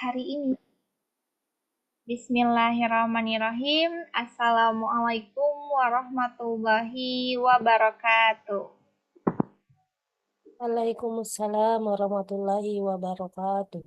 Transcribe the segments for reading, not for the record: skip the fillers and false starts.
hari ini. Bismillahirrahmanirrahim. Assalamualaikum warahmatullahi wabarakatuh. Waalaikumsalam warahmatullahi wabarakatuh.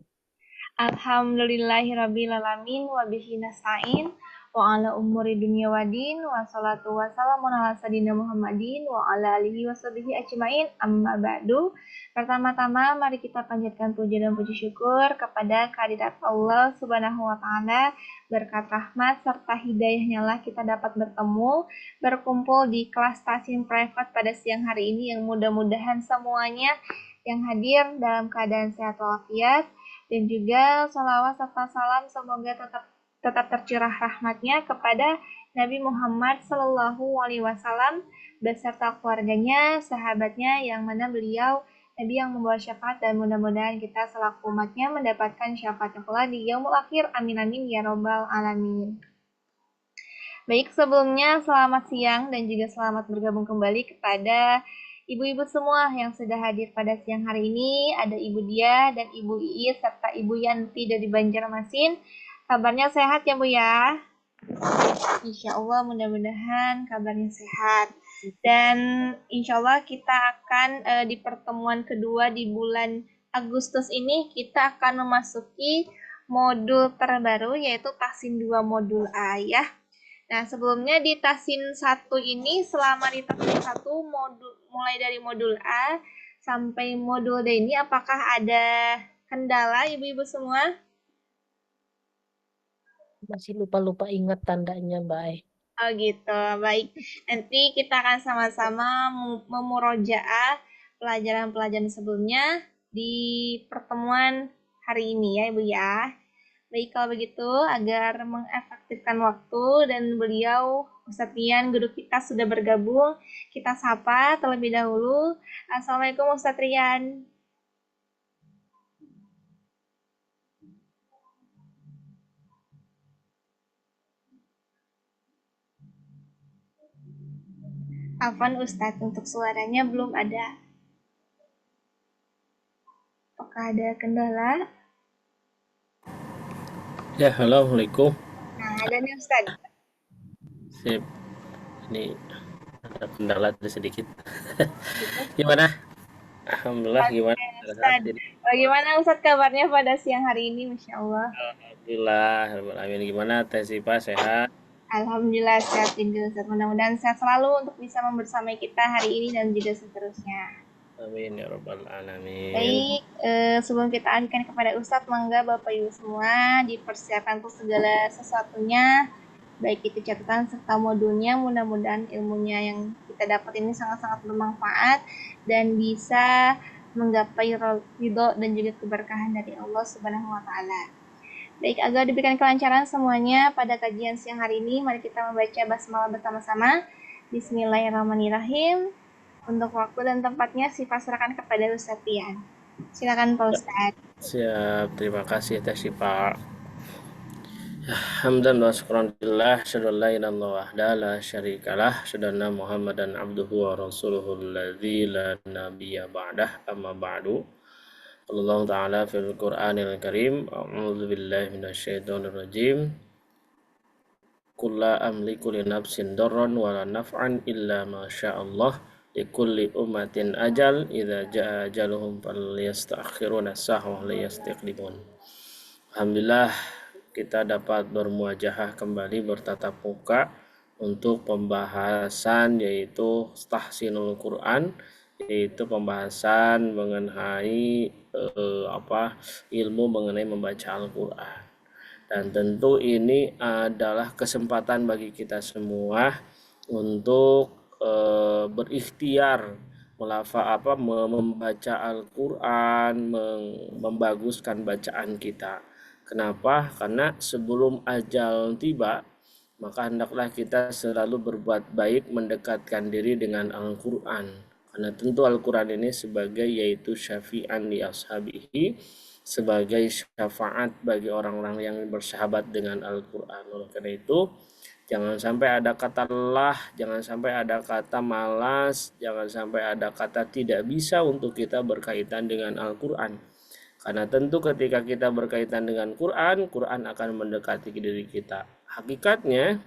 Alhamdulillahirrabbilalamin wa bihi nasta'in wa ala umuri dunya wadin wa salatu wa salamun ala sadina Muhammadin wa ala alihi wa sahbihi ajmain amma ba'du. Pertama-tama mari kita panjatkan puji dan puji syukur kepada kehadirat Allah Subhanahu wa taala. Berkat rahmat serta hidayahnya lah kita dapat bertemu berkumpul di kelas tasing private pada siang hari ini, yang mudah-mudahan semuanya yang hadir dalam keadaan sehat walafiat, dan juga sholawat serta salam semoga tetap tercurah rahmatnya kepada Nabi Muhammad Sallallahu Alaihi Wasallam beserta keluarganya, sahabatnya, yang mana beliau Nabi yang membawa syafaat, dan mudah-mudahan kita selaku umatnya mendapatkan syafaatnya pula di yaumul akhir. Amin amin ya robbal alamin. Baik, sebelumnya selamat siang dan juga selamat bergabung kembali kepada ibu-ibu semua yang sudah hadir pada siang hari ini. Ada Ibu Dia dan Ibu Iis serta Ibu Yanti dari Banjarmasin. Kabarnya sehat ya Bu ya? Insya Allah mudah-mudahan kabarnya sehat. Dan insya Allah kita akan di pertemuan kedua di bulan Agustus ini kita akan memasuki modul terbaru, yaitu Tasin 2 modul A ya. Nah, sebelumnya di Tasin 1 ini, selama di Tasin 1 mulai dari modul A sampai modul D ini, apakah ada kendala ibu-ibu semua? Masih lupa-lupa ingat tandanya, Mbak. Oh gitu, baik. Nanti kita akan sama-sama memurojaah pelajaran-pelajaran sebelumnya di pertemuan hari ini ya Ibu ya. Baik, kalau begitu, agar mengefektifkan waktu dan beliau, Ustadz Rian, guru kita sudah bergabung, kita sapa terlebih dahulu. Assalamualaikum Ustadz Rian. Afwan Ustadz, untuk suaranya belum ada. Apakah ada kendala? Ya, halo, Assalamualaikum. Nah, ada nih Ustadz. Sip. Ini ada kendala sedikit. Gimana? Alhamdulillah, gimana? Ustadz, bagaimana Ustadz kabarnya pada siang hari ini? Masya Allah. Alhamdulillah, amin. Gimana Teh Sipa, sehat? Alhamdulillah sehat juga Ustadz. Mudah-mudahan sehat selalu untuk bisa membersamai kita hari ini dan juga seterusnya. Amin ya rabbal alamin. Baik, sebelum kita alihkan kepada Ustadz, mangga Bapak Ibu semua dipersiapkan untuk segala sesuatunya, baik itu catatan serta modulnya. Mudah-mudahan ilmunya yang kita dapat ini sangat-sangat bermanfaat dan bisa menggapai ridho dan juga keberkahan dari Allah Subhanahu wa taala. Baik, agar diberikan kelancaran semuanya pada kajian siang hari ini, mari kita membaca basmalah bersama-sama. Bismillahirrahmanirrahim. Untuk waktu dan tempatnya pasrahkan kepada Ustadz Rian. Silakan Pak Ustadz. Siap, terima kasih Teh Sipa. Hamdan wa syukran lillah, syada la ilaha illallah wahdahu la syarikalah, syada anna Muhammadan abduhu wa rasuluhu alladzi la nabiyya ba'dah, amma ba'du. Allah Ta'ala fil Qur'anil Karim, a'udzu billahi minasyaitonir rajim. Kulla amliku li nafsin darran wa la naf'an illa ma Allah likulli ummatin ajal idza jaa ajaluhum falyastakhiruna sa'ah wa liyastaqdimun. Alhamdulillah kita dapat bermuajahah kembali bertatap muka untuk pembahasan yaitu Tahsinul Quran, yaitu pembahasan mengenai ilmu mengenai membaca Al-Quran. Dan tentu ini adalah kesempatan bagi kita semua untuk berikhtiar membaca Al-Quran, membaguskan bacaan kita. Kenapa? Karena sebelum ajal tiba, maka hendaklah kita selalu berbuat baik, mendekatkan diri dengan Al-Quran. Karena tentu Al-Quran ini sebagai yaitu syafi'an li ashabihi, sebagai syafaat bagi orang-orang yang bersahabat dengan Al-Quran. Oleh karena itu, jangan sampai ada kata lelah, jangan sampai ada kata malas, jangan sampai ada kata tidak bisa untuk kita berkaitan dengan Al-Quran. Karena tentu ketika kita berkaitan dengan Quran, Quran akan mendekati diri kita. Hakikatnya,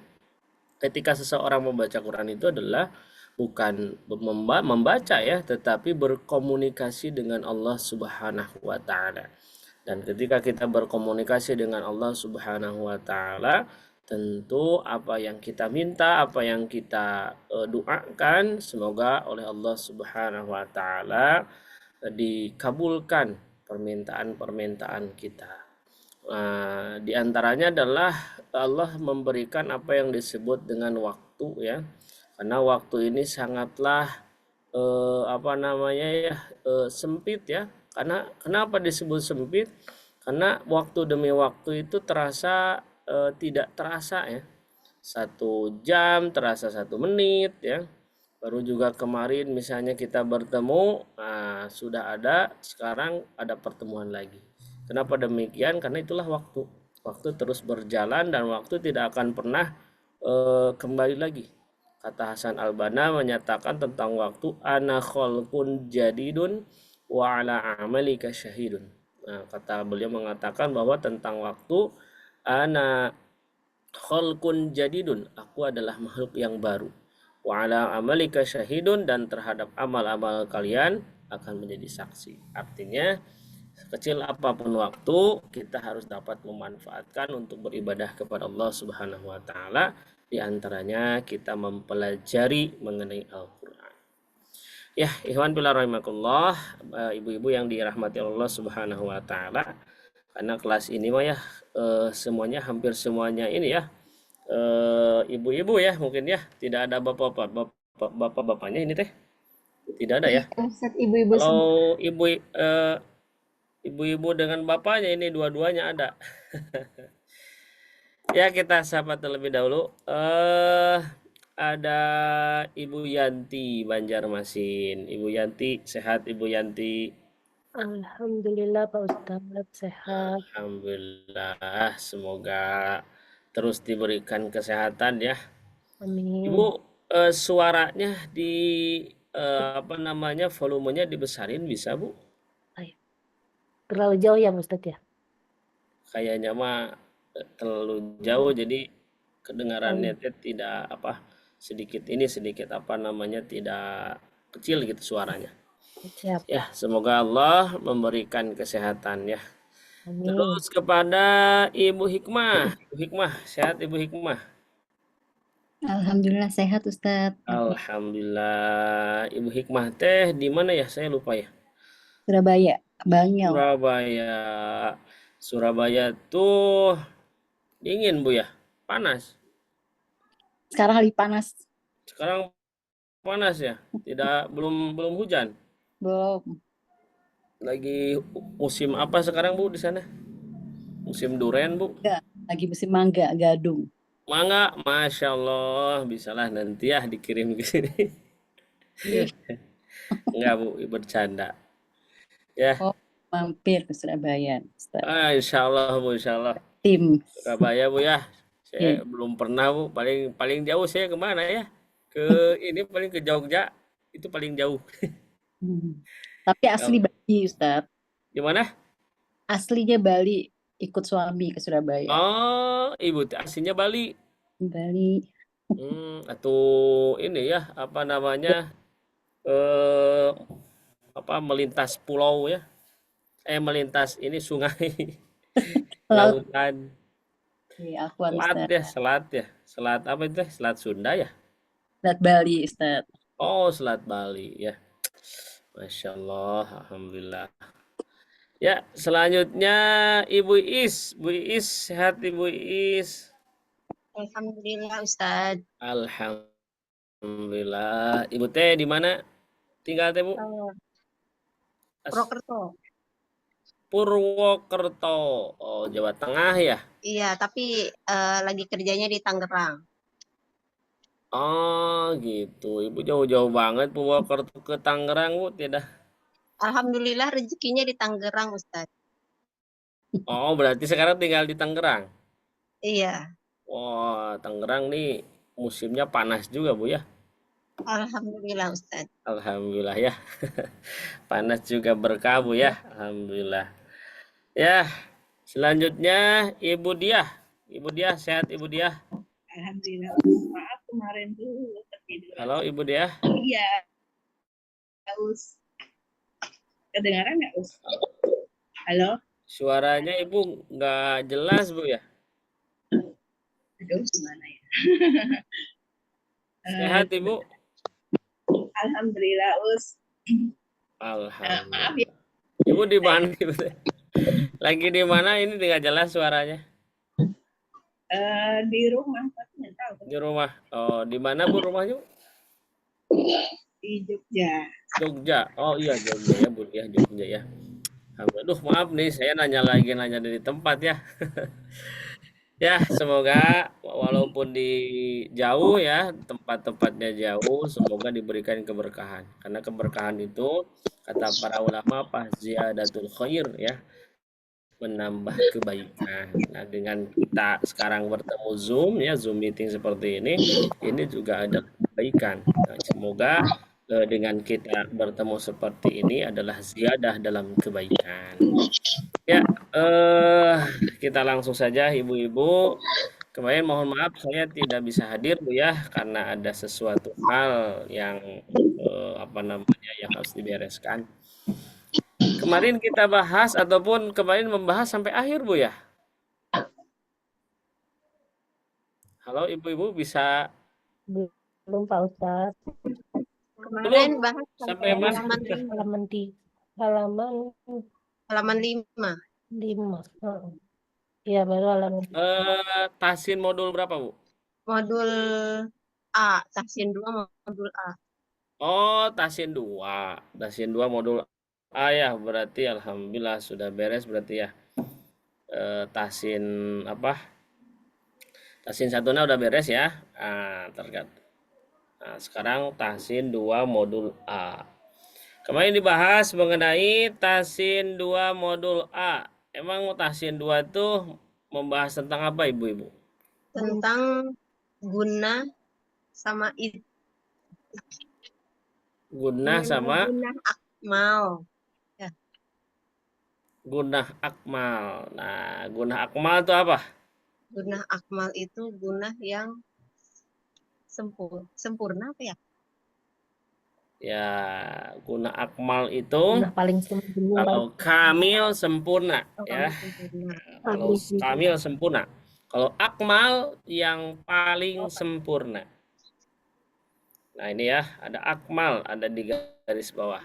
ketika seseorang membaca Quran itu adalah bukan membaca ya, tetapi berkomunikasi dengan Allah Subhanahu wa taala. Dan ketika kita berkomunikasi dengan Allah Subhanahu wa taala, tentu apa yang kita minta, apa yang kita doakan, semoga oleh Allah Subhanahu wa taala dikabulkan permintaan-permintaan kita. Di antaranya adalah Allah memberikan apa yang disebut dengan waktu ya. Karena waktu ini sangatlah sempit ya. Karena kenapa disebut sempit? Karena waktu demi waktu itu terasa tidak terasa ya. 1 jam terasa 1 menit ya. Baru juga kemarin misalnya kita bertemu, sudah ada, sekarang ada pertemuan lagi. Kenapa demikian? Karena itulah waktu. Waktu terus berjalan dan waktu tidak akan pernah kembali lagi. Kata Hasan Al-Banna menyatakan tentang waktu, ana khalqun jadidun wa ala amalika syahidun. Kata beliau mengatakan bahwa tentang waktu, ana khalqun jadidun, aku adalah makhluk yang baru. Wa ala amalika syahidun, dan terhadap amal-amal kalian akan menjadi saksi. Artinya sekecil apapun waktu, kita harus dapat memanfaatkan untuk beribadah kepada Allah Subhanahu wa taala. Di antaranya kita mempelajari mengenai Al-Qur'an. Ya, ikhwan fillah rahimakumullah, ibu-ibu yang dirahmati Allah Subhanahu wa taala. Karena kelas ini mah ya semuanya, hampir semuanya ini ya ibu-ibu ya, mungkin ya, tidak ada bapak-bapaknya ini teh, tidak ada ya. Ustaz, ibu-ibu semua. Kalau ibu-ibu dengan bapaknya ini dua-duanya ada. Ya, kita sapa terlebih dahulu. Ada Ibu Yanti Banjarmasin. Ibu Yanti, sehat Ibu Yanti? Alhamdulillah Pak Ustadz sehat. Alhamdulillah, semoga terus diberikan kesehatan ya. Amin. Ibu, suaranya volumenya dibesarin bisa Bu? Terlalu jauh ya Pak Ustadz ya? Kayaknya mah terlalu jauh, jadi kedengarannya tidak sedikit tidak kecil gitu suaranya. Siap. Ya, semoga Allah memberikan kesehatan ya. Amin. Terus kepada Ibu Hikmah. Ibu Hikmah, sehat Ibu Hikmah? Alhamdulillah sehat Ustadz. Alhamdulillah. Ibu Hikmah teh di mana ya? Saya lupa ya. Surabaya, Bangil. Surabaya tuh dingin Bu ya? Panas? Sekarang lagi panas. Sekarang panas ya? Belum hujan? Belum. Lagi musim apa sekarang Bu di sana? Musim duren Bu? Enggak, lagi musim mangga, gadung. Mangga, Masya Allah, bisalah nanti ya dikirim ke sini. Enggak Bu, bercanda. Ya. Oh, mampir ke Surabaya, Ustadz. Insya Allah Bu, insya Allah. Tim. Surabaya Bu ya. Saya belum pernah Bu, paling jauh saya kemana ya? Paling ke Jogja, itu paling jauh. Tapi asli Bali Ustadz. Di mana? Aslinya Bali, ikut suami ke Surabaya. Oh, Ibu aslinya Bali. Bali. Atau ini ya, melintas pulau ya. Melintas ini sungai. Lautan. Selat ya. Selat apa itu? Selat Sunda ya? Selat Bali, Ustadz. Oh, Selat Bali ya. Masya Allah, alhamdulillah. Ya, selanjutnya Ibu Is. Bu Is, sehat Ibu Is? Alhamdulillah Ustadz. Alhamdulillah. Ibu teh di mana tinggal teh Bu? Purwokerto. Purwokerto. Oh, Jawa Tengah ya? Iya, tapi lagi kerjanya di Tangerang. Oh, gitu. Ibu jauh-jauh banget Purwokerto ke Tangerang Bu, tidak? Alhamdulillah rezekinya di Tangerang Ustadz. Oh, berarti sekarang tinggal di Tangerang? Iya. Wah, Tangerang nih musimnya panas juga Bu ya? Alhamdulillah Ustadz. Alhamdulillah ya. Panas juga berkah Bu ya. Alhamdulillah. Ya, selanjutnya Ibu Diah. Ibu Diah, sehat Ibu Diah? Alhamdulillah. Maaf kemarin tuh ketiduran. Halo Ibu Diah. Iya, Us. Kedengaran nggak, Us? Halo? Suaranya Ibu nggak jelas Bu ya? Aduh, gimana ya? Sehat Ibu? Alhamdulillah, Us. Alhamdulillah. Maaf ya. Ibu di mana Ibu? Lagi di mana ini nggak jelas suaranya? Di rumah, tapi nggak tahu. Di rumah. Oh, di mana Bu rumahnya? Di Jogja. Jogja. Oh iya Jogja ya Bu ya, Jogja ya. Aduh, maaf nih saya nanya dari tempat ya. Ya, semoga walaupun di jauh ya, tempat-tempatnya jauh, semoga diberikan keberkahan. Karena keberkahan itu kata para ulama ziyadatul khair ya, menambah kebaikan. Nah, dengan kita sekarang bertemu Zoom ya, Zoom meeting seperti ini juga ada kebaikan. Nah, semoga dengan kita bertemu seperti ini adalah ziyadah dalam kebaikan. Ya, kita langsung saja ibu-ibu. Kemarin mohon maaf saya tidak bisa hadir Bu ya, karena ada sesuatu hal yang yang harus dibereskan. Kemarin kita bahas ataupun kemarin membahas sampai akhir Bu ya. Halo ibu-ibu bisa Belum Pak Ustadz. Kemarin bahas sampai mana? halaman 5. 5. Iya, baru halaman. Tasin modul berapa Bu? Modul A, tahsin 2 modul A. Oh, Tasin 2. Tasin 2 modul A ya, berarti alhamdulillah sudah beres berarti ya. Tasin apa? Tasin 1-nya udah beres ya. Nah, sekarang Tasin 2 modul A. Kemarin dibahas mengenai Tasin 2 modul A. Emang Tasin 2 itu membahas tentang apa ibu-ibu? Tentang guna sama Guna sama guna akmal. Gunah akmal. Nah, gunah akmal itu apa? Guna akmal itu guna yang sempurna apa ya? Ya, gunah akmal itu Nah, paling sempurna. kalau kamil sempurna ya. Sempurna. Kalau kamil sempurna. Kalau akmal yang paling sempurna. Nah, ini ya, ada akmal, ada di garis bawah.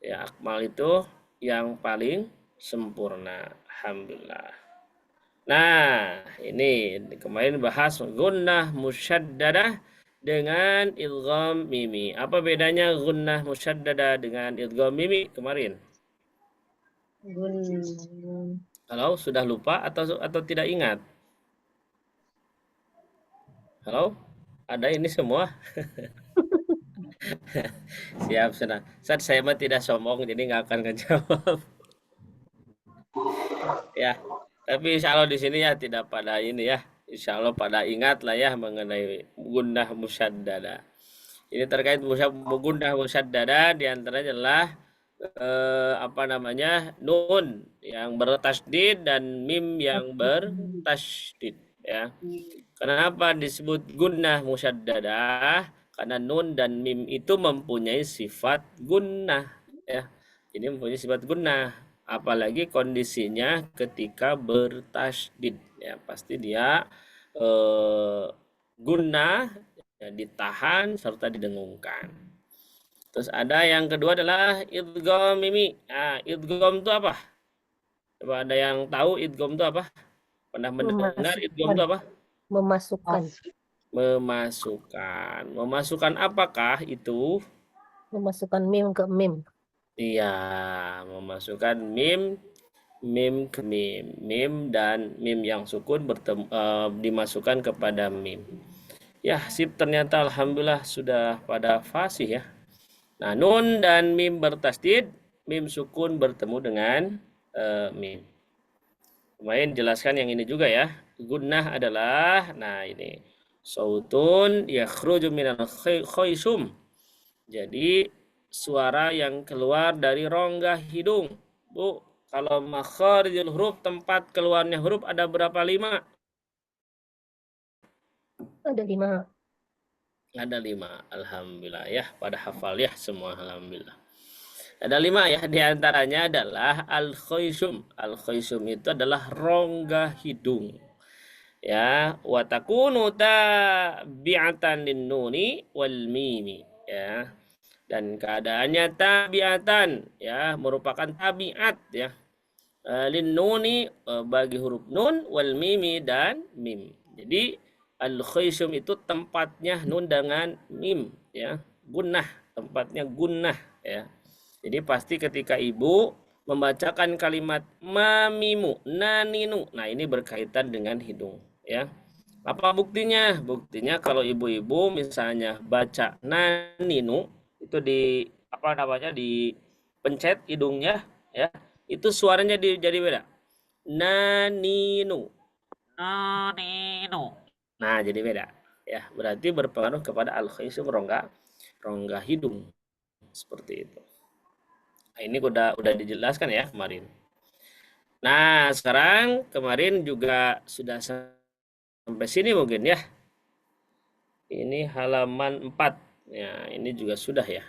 Ya, akmal itu yang paling sempurna. Alhamdulillah. Nah, ini kemarin bahas gunnah musyaddadah dengan idgham mimi. Apa bedanya gunnah musyaddadah dengan idgham mimi kemarin? Halo, sudah lupa atau tidak ingat? Halo, ada ini semua? Siap, senang. Saat saya mah tidak sombong, jadi nggak akan ngejawab. Ya, tapi insya Allah di sini ya tidak pada ini ya. Insya Allah pada ingat lah ya mengenai gunnah musyaddadah. Ini terkait gunnah musyaddadah diantaranya adalah nun yang bertasydid dan mim yang bertasydid ya. Kenapa disebut gunnah musyaddadah? Karena nun dan mim itu mempunyai sifat gunnah ya. Ini mempunyai sifat gunnah, apalagi kondisinya ketika bertasydid ya, pasti dia gunnah ya, ditahan serta didengungkan. Terus ada yang kedua adalah idgham mimi. Nah, idgham itu apa? Coba ada yang tahu idgham itu apa? Pernah mendengar idgham itu apa? Memasukkan. Memasukkan apakah itu? Memasukkan mim ke mim. Iya, memasukkan mim ke mim. Mim dan mim yang sukun dimasukkan kepada mim. Ya, sip, ternyata alhamdulillah sudah pada fasih ya. Nah, nun dan mim bertasydid, mim sukun bertemu dengan mim. Kemarin jelaskan yang ini juga ya. Gunnah adalah, nah ini, sautun yakhruju minal khaysum. Jadi suara yang keluar dari rongga hidung. Bu, Kalau makharijul huruf, tempat keluarnya huruf ada berapa? 5? Ada 5. Ada 5. Alhamdulillah ya, pada hafal ya semua, alhamdulillah. Ada 5 ya, diantaranya adalah al-khaysum. Al-khaysum itu adalah rongga hidung. Ya, wa takunu tabi'atan lin-nuni wal mimi, ya. Dan keadaannya tabi'atan, ya, merupakan tabiat, ya. Lin-nuni, bagi huruf nun, wal mimi, dan mim. Jadi al-khaysum itu tempatnya nun dengan mim, ya. Gunnah, tempatnya gunnah, ya. Jadi pasti ketika ibu membacakan kalimat mamimu, naninu, nah ini berkaitan dengan hidung, ya. Apa buktinya? Buktinya kalau ibu-ibu misalnya baca naninu, itu di apa namanya, dipencet hidungnya, ya, itu suaranya jadi beda. Naninu, naninu. Nah, jadi beda, ya. Berarti berpengaruh kepada al-khaysum, rongga hidung, seperti itu. Nah, ini udah dijelaskan ya kemarin. Nah, sekarang kemarin juga sudah sampai sini mungkin ya. Ini halaman 4. Ya, ini juga sudah ya.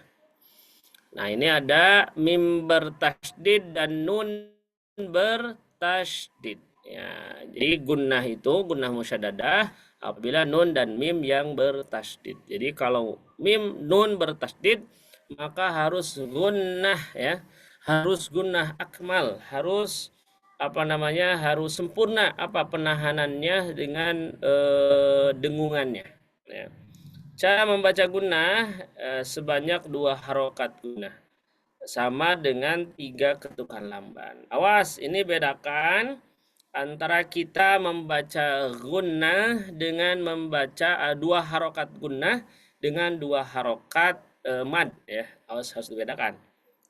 Nah, ini ada mim bertasydid dan nun bertasydid. Ya, jadi gunnah itu gunnah musyaddadah apabila nun dan mim yang bertasydid. Jadi kalau mim nun bertasydid maka harus gunnah, ya. Harus gunnah akmal, harus apa namanya? Harus sempurna apa penahanannya dengan dengungannya, ya. Cara membaca gunnah sebanyak 2 harokat gunnah sama dengan 3 ketukan lamban. Awas, ini bedakan antara kita membaca gunnah dengan membaca 2 harokat gunnah dengan 2 harokat mad, ya. Harus dibedakan.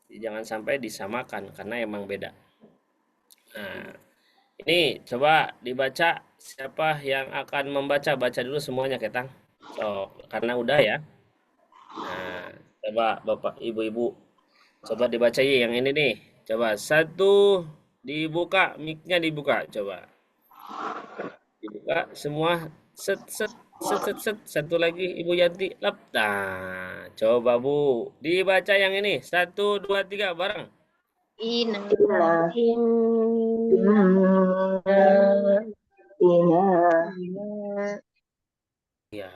Jangan sampai disamakan karena emang beda. Nah, ini coba dibaca, siapa yang akan membaca? Baca dulu semuanya, Ketang. So, karena udah ya. Nah, coba Bapak Ibu-ibu coba dibaca yang ini nih. Coba 1 dibuka, mic-nya dibuka, coba. Dibuka semua, set. 1 lagi Ibu Yanti, lap. Nah, coba Bu, dibaca yang ini. 1, 2, 3 bareng. Ina. Ya.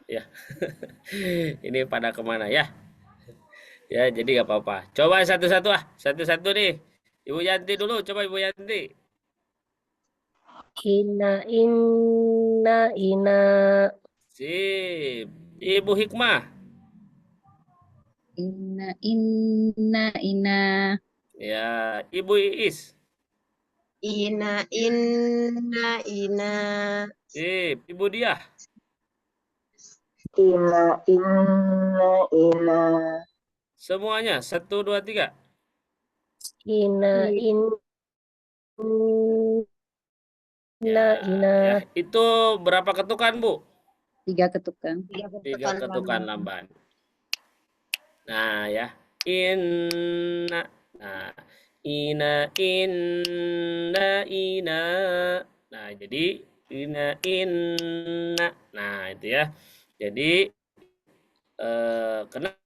Ya. Ini pada kemana ya? Ya, jadi gak apa-apa. Coba satu-satu ah. Satu-satu nih. Ibu Yanti dulu, coba Ibu Yanti. Ina. Sip. Ibu Hikmah. Ina. Ya, Ibu Iis. Ina. Sip. Ibu Diah. Ina. Semuanya 1, 2, 3. Ina. Ya. Itu berapa ketukan, Bu? 3 ketukan. 3 ketukan lamban. Nah, ya. Inna. Nah, ina. Nah, jadi inna. Nah, itu ya. Jadi kenapa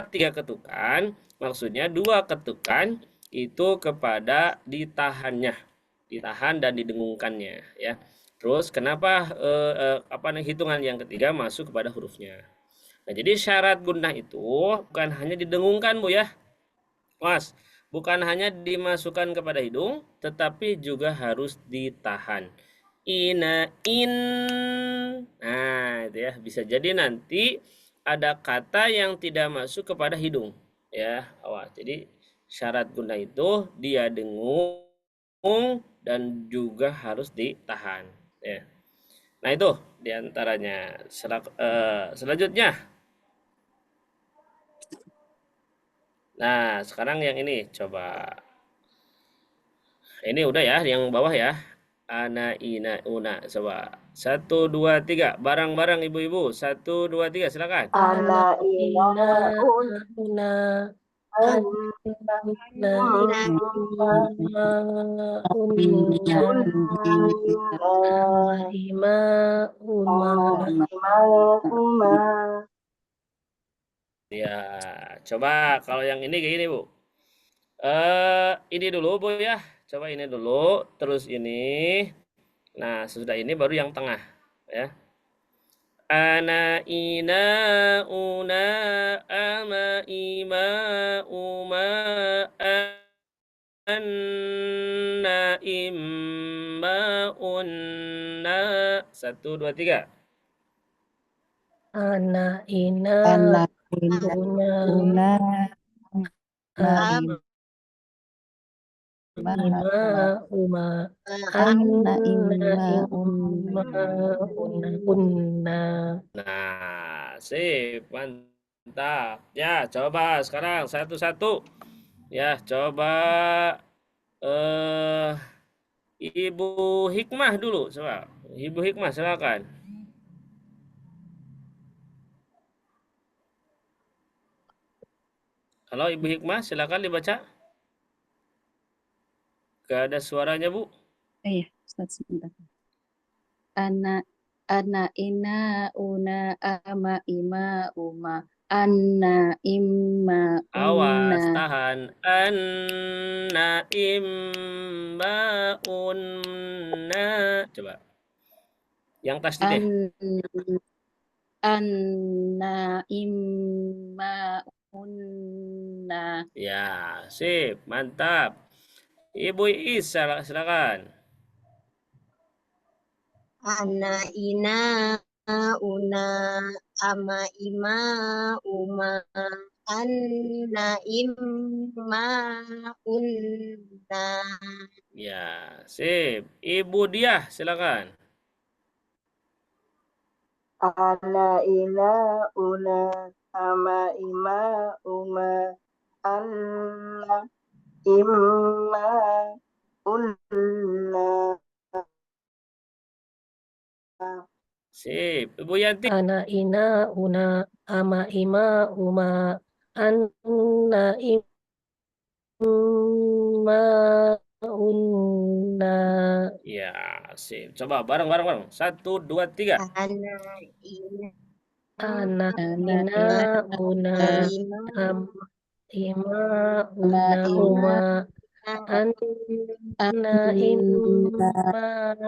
3 ketukan? Maksudnya 2 ketukan itu kepada ditahan dan didengungkannya, ya. Terus kenapa hitungan yang ketiga masuk kepada hurufnya. Nah, jadi syarat gunnah itu bukan hanya didengungkan, Bu, ya. Mas, bukan hanya dimasukkan kepada hidung, tetapi juga harus ditahan. Ina. Nah, itu ya. Bisa jadi nanti ada kata yang tidak masuk kepada hidung, ya. Awas. Jadi syarat gunnah itu dia dengung dan juga harus ditahan, ya. Nah, itu diantaranya. Selanjutnya. Nah, sekarang yang ini coba. Ini udah ya, yang bawah ya. Ana, ina, una. Coba 1, 2, 3. Barang-barang ibu-ibu. 1, 2, 3. Silakan. Ana, ina, Ina. Unna imma unna ima uma. Ya, coba kalau yang ini kayak gini, Bu. Ini dulu, Bu ya. Coba ini dulu, terus ini. Nah, sesudah ini baru yang tengah, ya. Ana ina una ama ima uma anna imma unna. 1, 2, 3. Ana ina Anak una una Am ima uma Anna anna imma imma unna. Nah, sip, mantap. Ya, coba sekarang satu-satu. Ya, coba eh Ibu Hikmah dulu, coba. Ibu Hikmah silakan. Halo Ibu Hikmah, silakan dibaca. Gak ada suaranya, Bu. iya Ustaz sebentar. Ana ina una ama ima uma anna imma Awas, unna tahan. Anna imma unna. Coba. Yang tasdid deh. anna imma unna Ya, sip, mantap. Ibu Is, silakan. ana ina una ama ima uma anna imma unna. Ya, sip. Ibu Diah, silakan. Ana ina una ama ima uma anna imma unna. Sip. Ibu Yanti. Ana ina una ama ima uma anna imma unna. Ya, sip. Coba bareng-bareng. 1, 2, 3. Ana ina Ana ana ina una ima ama ima ama una ima uma anna anna imma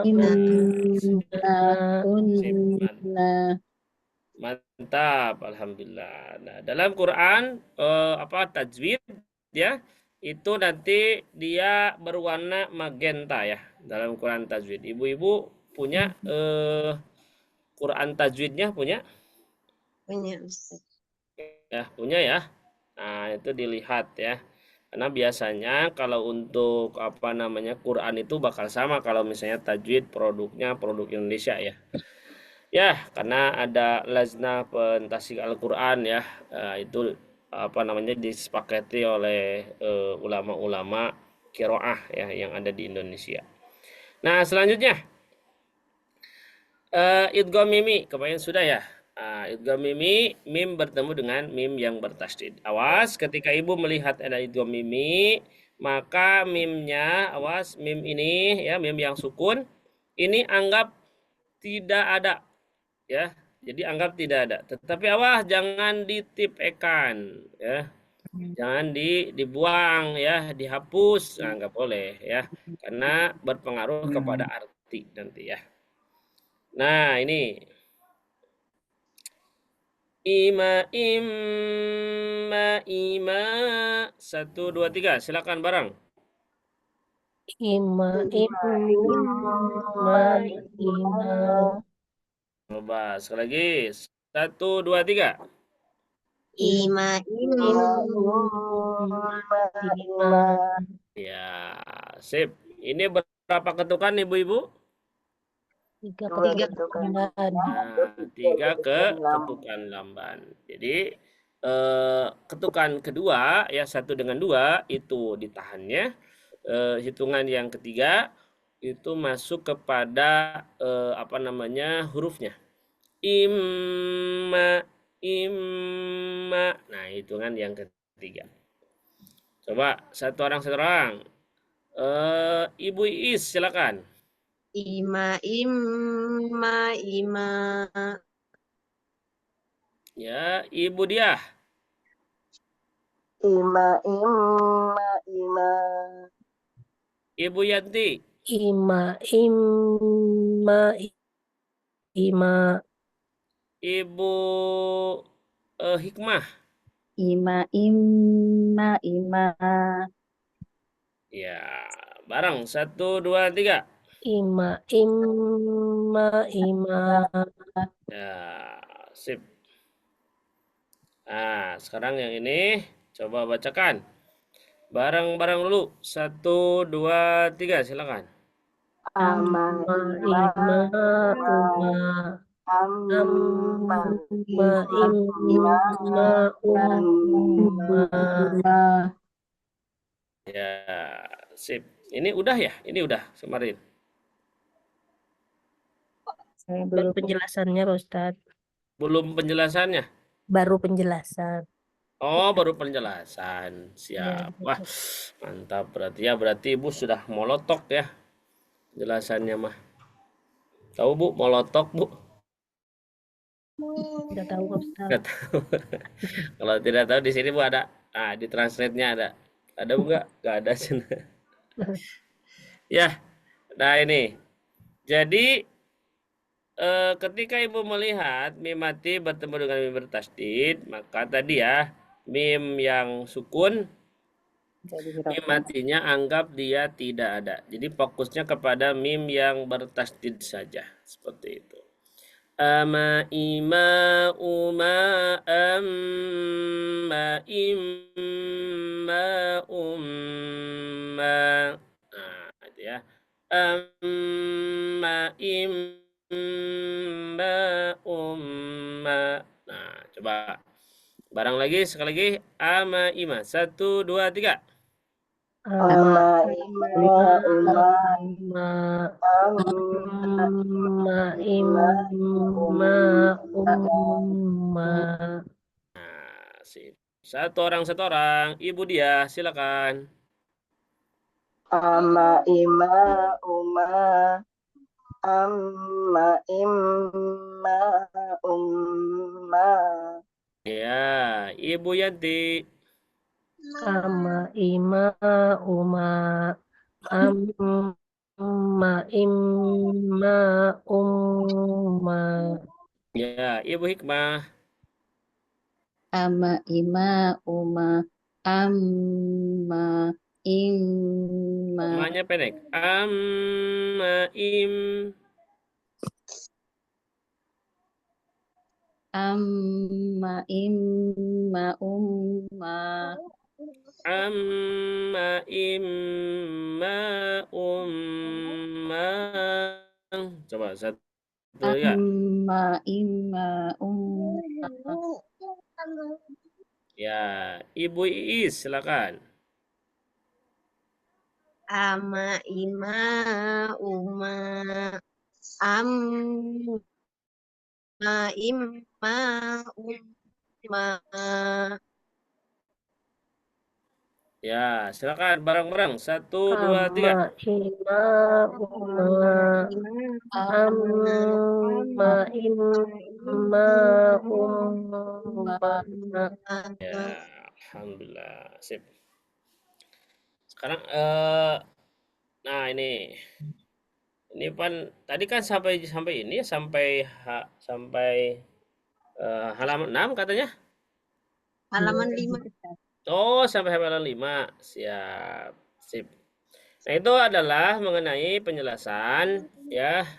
imma unna. Sip. unna Mantap, alhamdulillah. Nah, dalam Quran tajwid ya, itu nanti dia berwarna magenta ya dalam Quran tajwid. Ibu-ibu punya Quran tajwidnya punya? punya Ustaz. Ya, punya ya. Nah, itu dilihat ya. Karena biasanya kalau untuk Quran itu bakal sama kalau misalnya tajwid produknya produk Indonesia ya. Ya, karena ada Lajnah Pentasih Al-Qur'an ya. Itu disepakati oleh ulama-ulama qiraah ya yang ada di Indonesia. Nah, selanjutnya idgham mimi, kemarin sudah ya. Idgham mimi, mim bertemu dengan mim yang bertasydid. Awas ketika ibu melihat ada idgham mimi, maka mimnya, awas mim ini ya, mim yang sukun ini anggap tidak ada ya. Jadi anggap tidak ada. Tetapi awas jangan ditipekan ya. Jangan dibuang ya, dihapus. Nah, nggak boleh ya. Karena berpengaruh kepada arti nanti ya. Nah, ini ima 1, 2, 3 silakan bareng. Ima Coba sekali lagi 1, 2, 3. Ima Ya, sip. Ini berapa ketukan ibu-ibu? tiga tiga ketukan. Nah, 3 ketukan lamban. Jadi ketukan kedua ya 1 dengan 2 itu ditahannya. Hitungan yang ketiga itu masuk kepada hurufnya. Imma. Nah, hitungan yang ketiga. Coba satu orang. Ibu Iis silakan. Ima, ima. Ya, Ibu Diah. Ima. Ibu Yanti. Ima. Ibu Hikmah. Ima. Ya, bareng 1, 2, 3. Ima. Ya, sip. Nah, sekarang yang ini coba bacakan. Bareng-bareng dulu. 1, 2, 3, silakan. Ama. Ima. Ya, sip. Ini udah ya? Ini udah kemarin. Saya Baru belum. penjelasannya, Pak Ustadz. Belum penjelasannya. Baru penjelasan. Oh, baru penjelasan. Ya, Siap. Wah, mantap. Berarti Ibu sudah molotok ya penjelasannya mah. Tahu Bu, molotok Bu? tidak tahu, Pak Ustadz. Nggak tahu. Kalau tidak tahu di sini Bu ada. Nah, di translate-nya ada. Ada Bu nggak? Nggak ada sih. Ya, nah ini. Jadi ketika Ibu melihat mim mati bertemu dengan mim bertasdid, maka tadi ya, mim yang sukun, mim matinya anggap dia tidak ada. Jadi fokusnya kepada mim yang bertasdid saja. Seperti itu. Ama ima uma amma imma umma. Nah, itu ya. Amma imma umma. Nah, coba barang lagi sekali lagi. Ama ima. 1, 2, 3. Ama. Ima. Nah, sip. Satu orang. Ibu dia, silakan. Ama. Ima. Uma. Amma. Imma. Umma. Ya, Ibu Yanti. Ama ima uma amma imma umma. Ya, Ibu Hikmah. Ama. Ima. Uma. Amma. Imma. Namanya pendek. Amma im. Amma. Imma. Umma. Amma imma umma. Coba satu ya. Amma. Imma. Umma. Ya, Ibu Iis silakan. Ama, ima, uma. Amma, imma, umma. Ya, silakan bareng-bareng. 1, 2, 3. Ama ima uma amma imma umma. Ya, alhamdulillah. Sip. Sekarang nah ini kan tadi kan sampai ini ya, sampai halaman 6 katanya. Halaman 5. Oh, sampai halaman 5. Siap. Sip. Nah, itu adalah mengenai penjelasan ya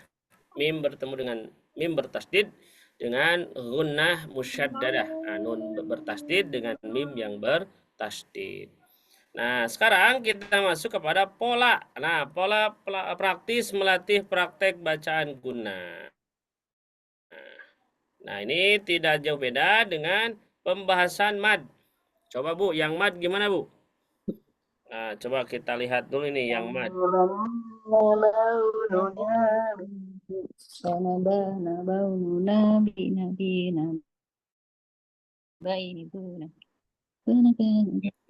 mim bertemu dengan mim bertasdid dengan gunnah musyaddadah. Nah, nun bertasdid dengan mim yang bertasdid. Nah, sekarang kita masuk kepada pola. Nah, pola praktis melatih praktek bacaan gunnah. Nah, ini tidak jauh beda dengan pembahasan mad. Coba Bu, yang mad gimana Bu? Nah, coba kita lihat dulu ini yang mad.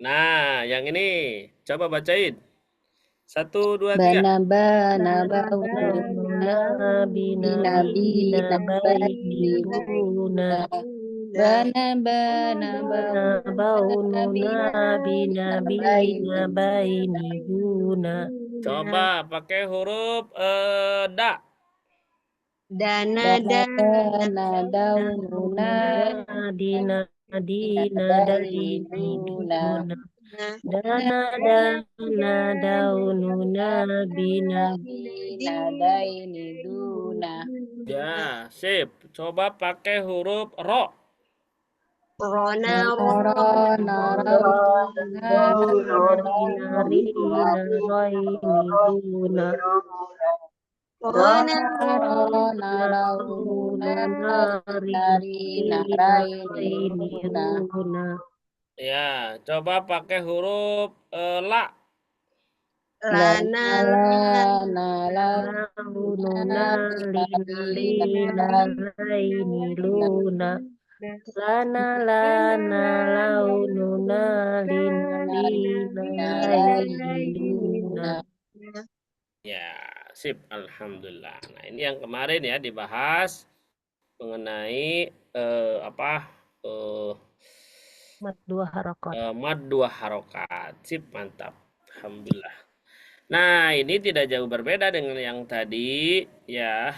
Nah, yang ini coba bacain. 1, 2, 3. Bana bana Baununa bina bina bainihuna. Bana bana baununa bina bina bainihuna. Coba pakai huruf da. Dana Dana daununa dina bainihuna. dana dana daununa bina Bina bainihuna. Ya, sip. Coba pakai huruf ro. Rona Ya, coba pakai huruf la. Lana lana laununa lina. Ya, sip. Alhamdulillah. Nah, ini yang kemarin ya dibahas mengenai apa? Mad 2 harokat. Mad 2 harokat. Sip, mantap. Alhamdulillah. Nah, ini tidak jauh berbeda dengan yang tadi ya,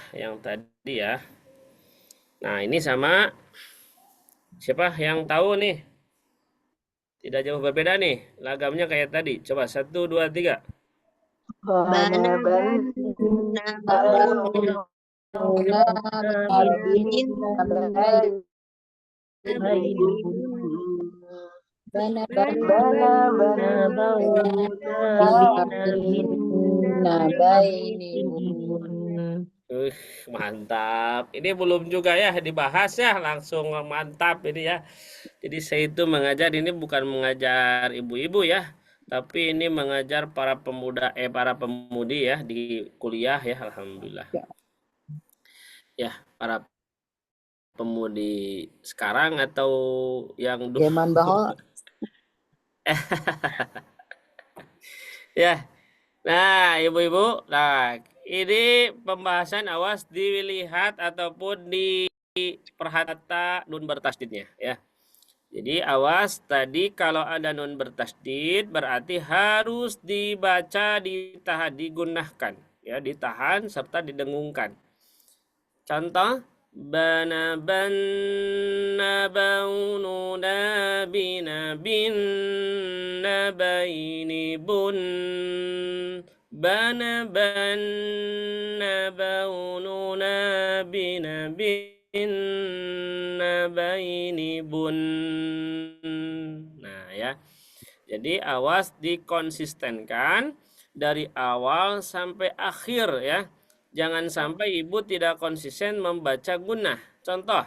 Nah, ini sama siapa yang tahu nih? Tidak jauh berbeda nih. Lagamnya kayak tadi. Coba 1, 2, 3. Bana Mantap. Ini belum juga ya dibahas ya, langsung mantap ini ya. Jadi saya itu mengajar ini bukan mengajar ibu-ibu ya, tapi ini mengajar para pemudi ya di kuliah ya, alhamdulillah. Ya, para pemudi sekarang atau yang dulu. Zaman bahwa Ya. Nah, ibu-ibu, nah ini pembahasan awas dilihat ataupun diperhatikan nun bertasdidnya ya. Jadi awas tadi kalau ada nun bertasdid berarti harus dibaca, ditahan, digunakan ya, ditahan serta didengungkan. Contoh bana banna baununa bina bin nabaini bun bana banna baununa bina bin nabaini bun. Nah ya, jadi awas dikonsistenkan dari awal sampai akhir ya. Jangan sampai ibu tidak konsisten membaca gunnah. Contoh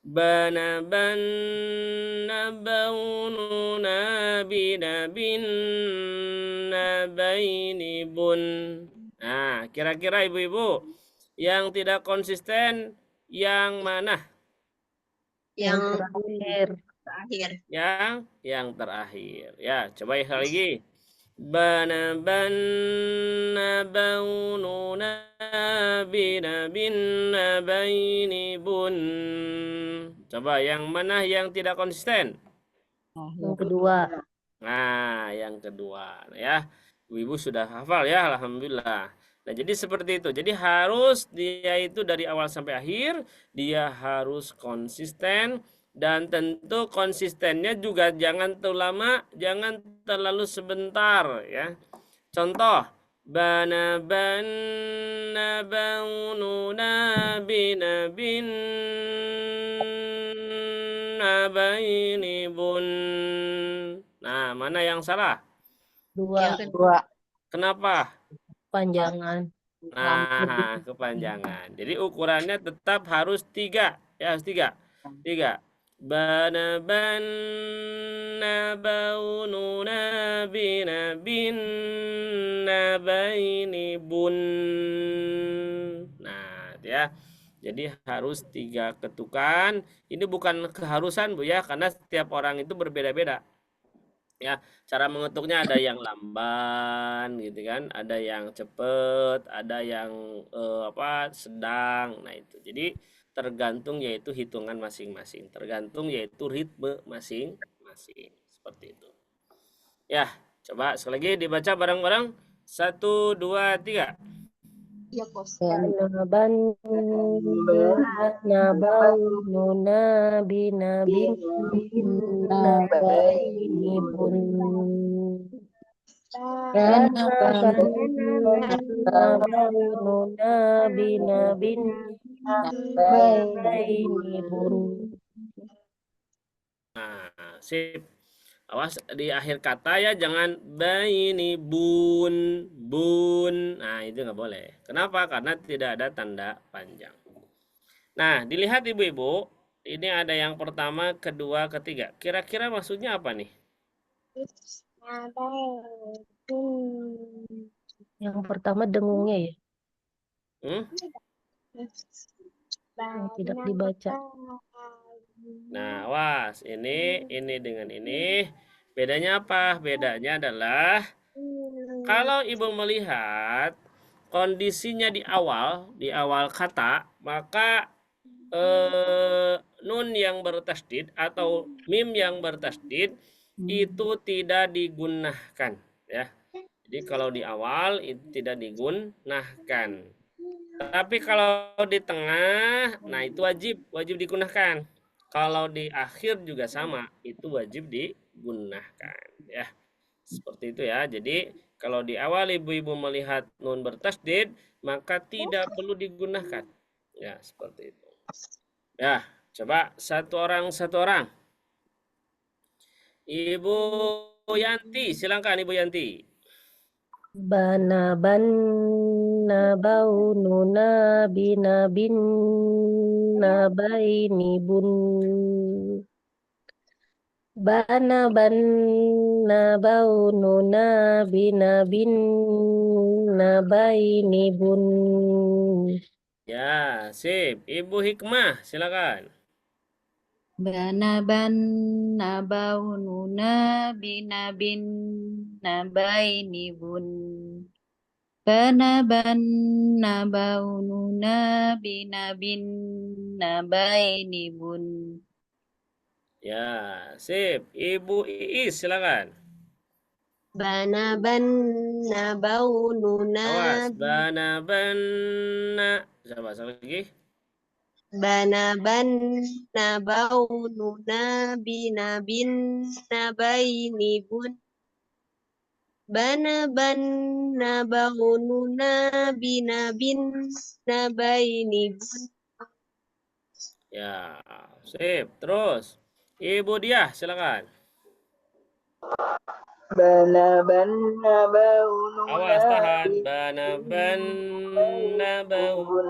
bana banna baununa bina bin nabaini bun. Nah, kira-kira ibu-ibu yang tidak konsisten yang mana? yang Terakhir. terakhir. Yang terakhir. Ya, coba lagi. Bana banna baununa bina bin nabaini bun. Coba yang mana yang tidak konsisten? Yang kedua. Nah, yang kedua ya. Ibu sudah hafal ya, alhamdulillah. Nah, jadi seperti itu. Jadi harus dia itu dari awal sampai akhir dia harus konsisten, dan tentu konsistennya juga jangan terlalu lama, jangan terlalu sebentar ya. Contoh bana banna baununa bina bin nabaini bun. Nah, mana yang salah? dua. Kenapa? Panjangan. Nah, kepanjangan. Jadi ukurannya tetap harus 3. Ya, harus 3. Bana banna baununa bina bin nabaini bun. Nah, ya. Jadi harus 3 ketukan. Ini bukan keharusan Bu ya, karena setiap orang itu berbeda-beda. Ya, cara mengetuknya ada yang lamban gitu kan, ada yang cepet, ada yang sedang. Nah, itu. Jadi tergantung yaitu hitungan masing-masing, tergantung yaitu ritme masing-masing. Seperti itu. Ya, coba sekali lagi dibaca bareng-bareng. Satu, dua, tiga. Iya, Kos. Naban nabau nuna binabin nabaini bun naban nabau nuna binabin nabaini bun. Nah, sip. Awas di akhir kata ya, jangan baini bun. Nah, itu nggak boleh. Kenapa? Karena tidak ada tanda panjang. Nah, dilihat ibu-ibu, ini ada yang pertama, kedua, ketiga. Kira-kira maksudnya apa nih? Yang pertama dengungnya ya, Hmm? yang tidak dibaca. Nah, awas, ini dengan ini. Bedanya apa? Bedanya adalah kalau ibu melihat kondisinya di awal kata, maka nun yang bertasdid atau mim yang bertasdid itu tidak digunakan ya. Jadi kalau di awal itu tidak digunakan. Tapi kalau di tengah, nah itu wajib digunakan. Kalau di akhir juga sama, itu wajib digunakan ya. Seperti itu ya. Jadi kalau di awal ibu-ibu melihat nun bertasdid, maka tidak perlu digunakan. Ya, seperti itu. Ya, coba satu orang. Ibu Yanti, silakan Ibu Yanti. Banaban nabau nuna binabin nabaini bun banaban nabau nuna binabin nabaini bun. Ya, sip. Ibu Hikmah, silakan. Banaban nabaununa binabin nabaini bun. Banaban nabaununa binabin nabaini bun. Ya, sip. Ibu Iis, silakan. Banaban nabau nuna Awas, bana. Coba sekali lagi. banaban nabau nuna binabin nabaini bun. Banaban nabau nuna binabin nabaini bun. Ya, sip. Terus, Ibu Diah, silakan. Banaban nabaununa Awas, tahan. Banaban nabau. bun.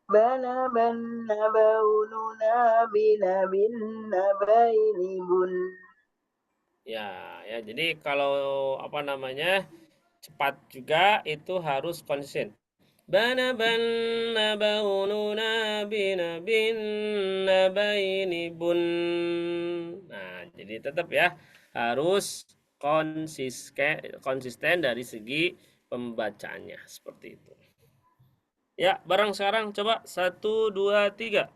Banaban nabaununa binabin nabaini bun. Ya, jadi kalau cepat juga itu harus konsisten. Banaban nabaununa binabin nabaini bun. Nah, jadi tetap ya harus konsisten dari segi pembacaannya seperti itu. Ya, barang sekarang coba 1, 2, 3.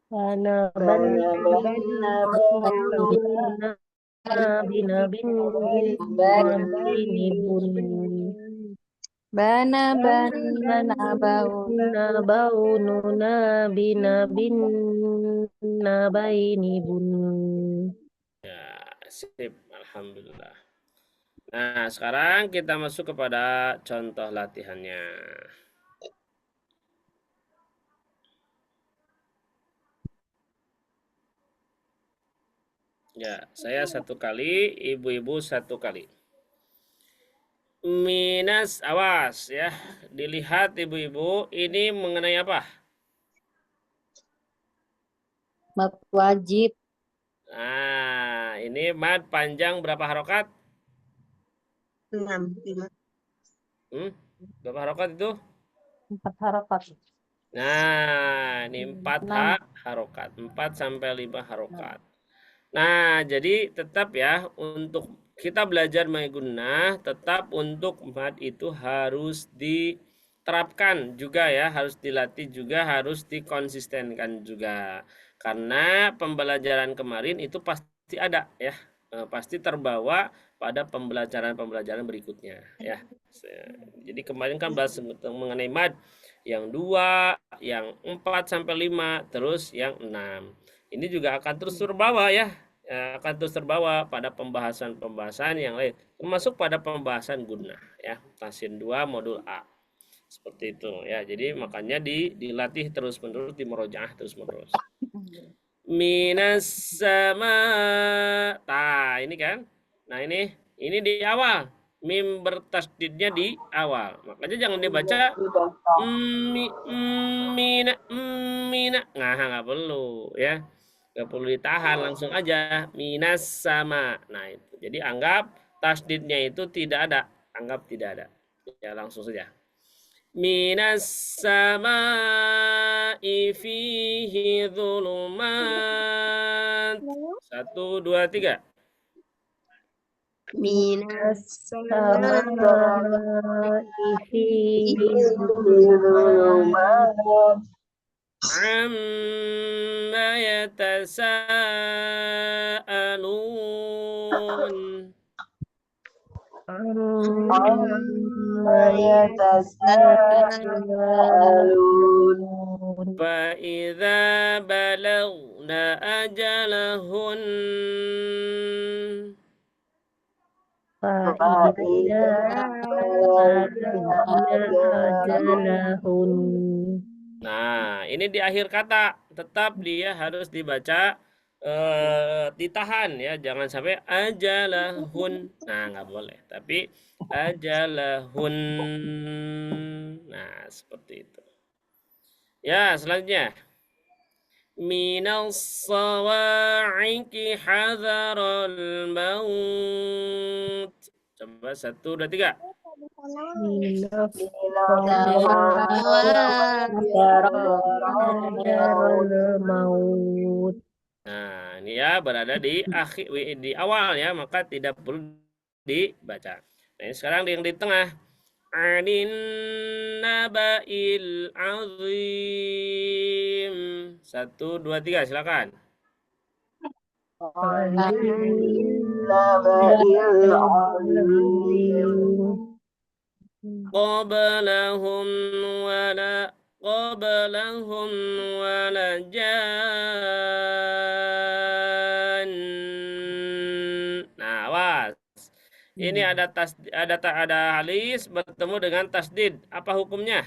Banaban Banaban nabaununa binabin nabaini bun Banaban nabaununa nabau nuna binabin nabaini bun. Ya, sip. Alhamdulillah. Nah, sekarang kita masuk kepada contoh latihannya. Ya, saya 1 kali, ibu-ibu 1 kali. Minus, awas ya. Dilihat ibu-ibu, ini mengenai apa? Mad wajib Nah, ini mad panjang berapa harokat? 6. Berapa harokat itu? 4 harakat. Nah, ini 4 harokat. 4 sampai 5 harokat. Nah, jadi tetap ya untuk kita belajar gunnah, tetap untuk mad itu harus diterapkan juga ya, harus dilatih juga, harus dikonsistenkan juga. Karena pembelajaran kemarin itu pasti ada ya, pasti terbawa pada pembelajaran-pembelajaran berikutnya ya. Jadi kemarin kan bahas mengenai mad yang 2, yang 4 sampai 5, terus yang 6. Ini juga akan terus terbawa ya, akan terus terbawa pada pembahasan-pembahasan yang lain, termasuk pada pembahasan gunnah ya, Tasin 2 modul A. Seperti itu ya. Jadi makanya dilatih terus-menerus, di murojaah terus-menerus. Minas sama. Nah, ini kan. Nah, ini di awal. Mim bertasdidnya di awal. Makanya jangan dibaca mina mina. Nah, nggak perlu ya. Nggak perlu ditahan, langsung aja minas sama. Nah, itu. Jadi anggap tasdidnya itu tidak ada. Anggap tidak ada. Ya, langsung saja. Minas sama'i fihi dhulumat. 1, 2, 3. Minas Samai fihi Zulumat Amma yatasaalun. amma yatasaalun Fa'idza balagna ajalahun. Fa'idza ajalahun. Nah, ini di akhir kata tetap dia harus dibaca ditahan ya, jangan sampai ajalahun. Nah, nggak boleh, tapi ajalahun. Nah, seperti itu. Ya, selanjutnya. Minal sawa'iqi hadaral maut. Coba 1, 2, 3. Minas Sadarul maut. Nah, ini ya berada di akhir di awal ya, maka tidak perlu dibaca. Nah, ini sekarang yang di tengah. Anin naba'il azim. 1, 2, 3, silakan. naba'il azim Qablahum wala jan. Nah, awas. Ini ada halis bertemu dengan tasdid. Apa hukumnya?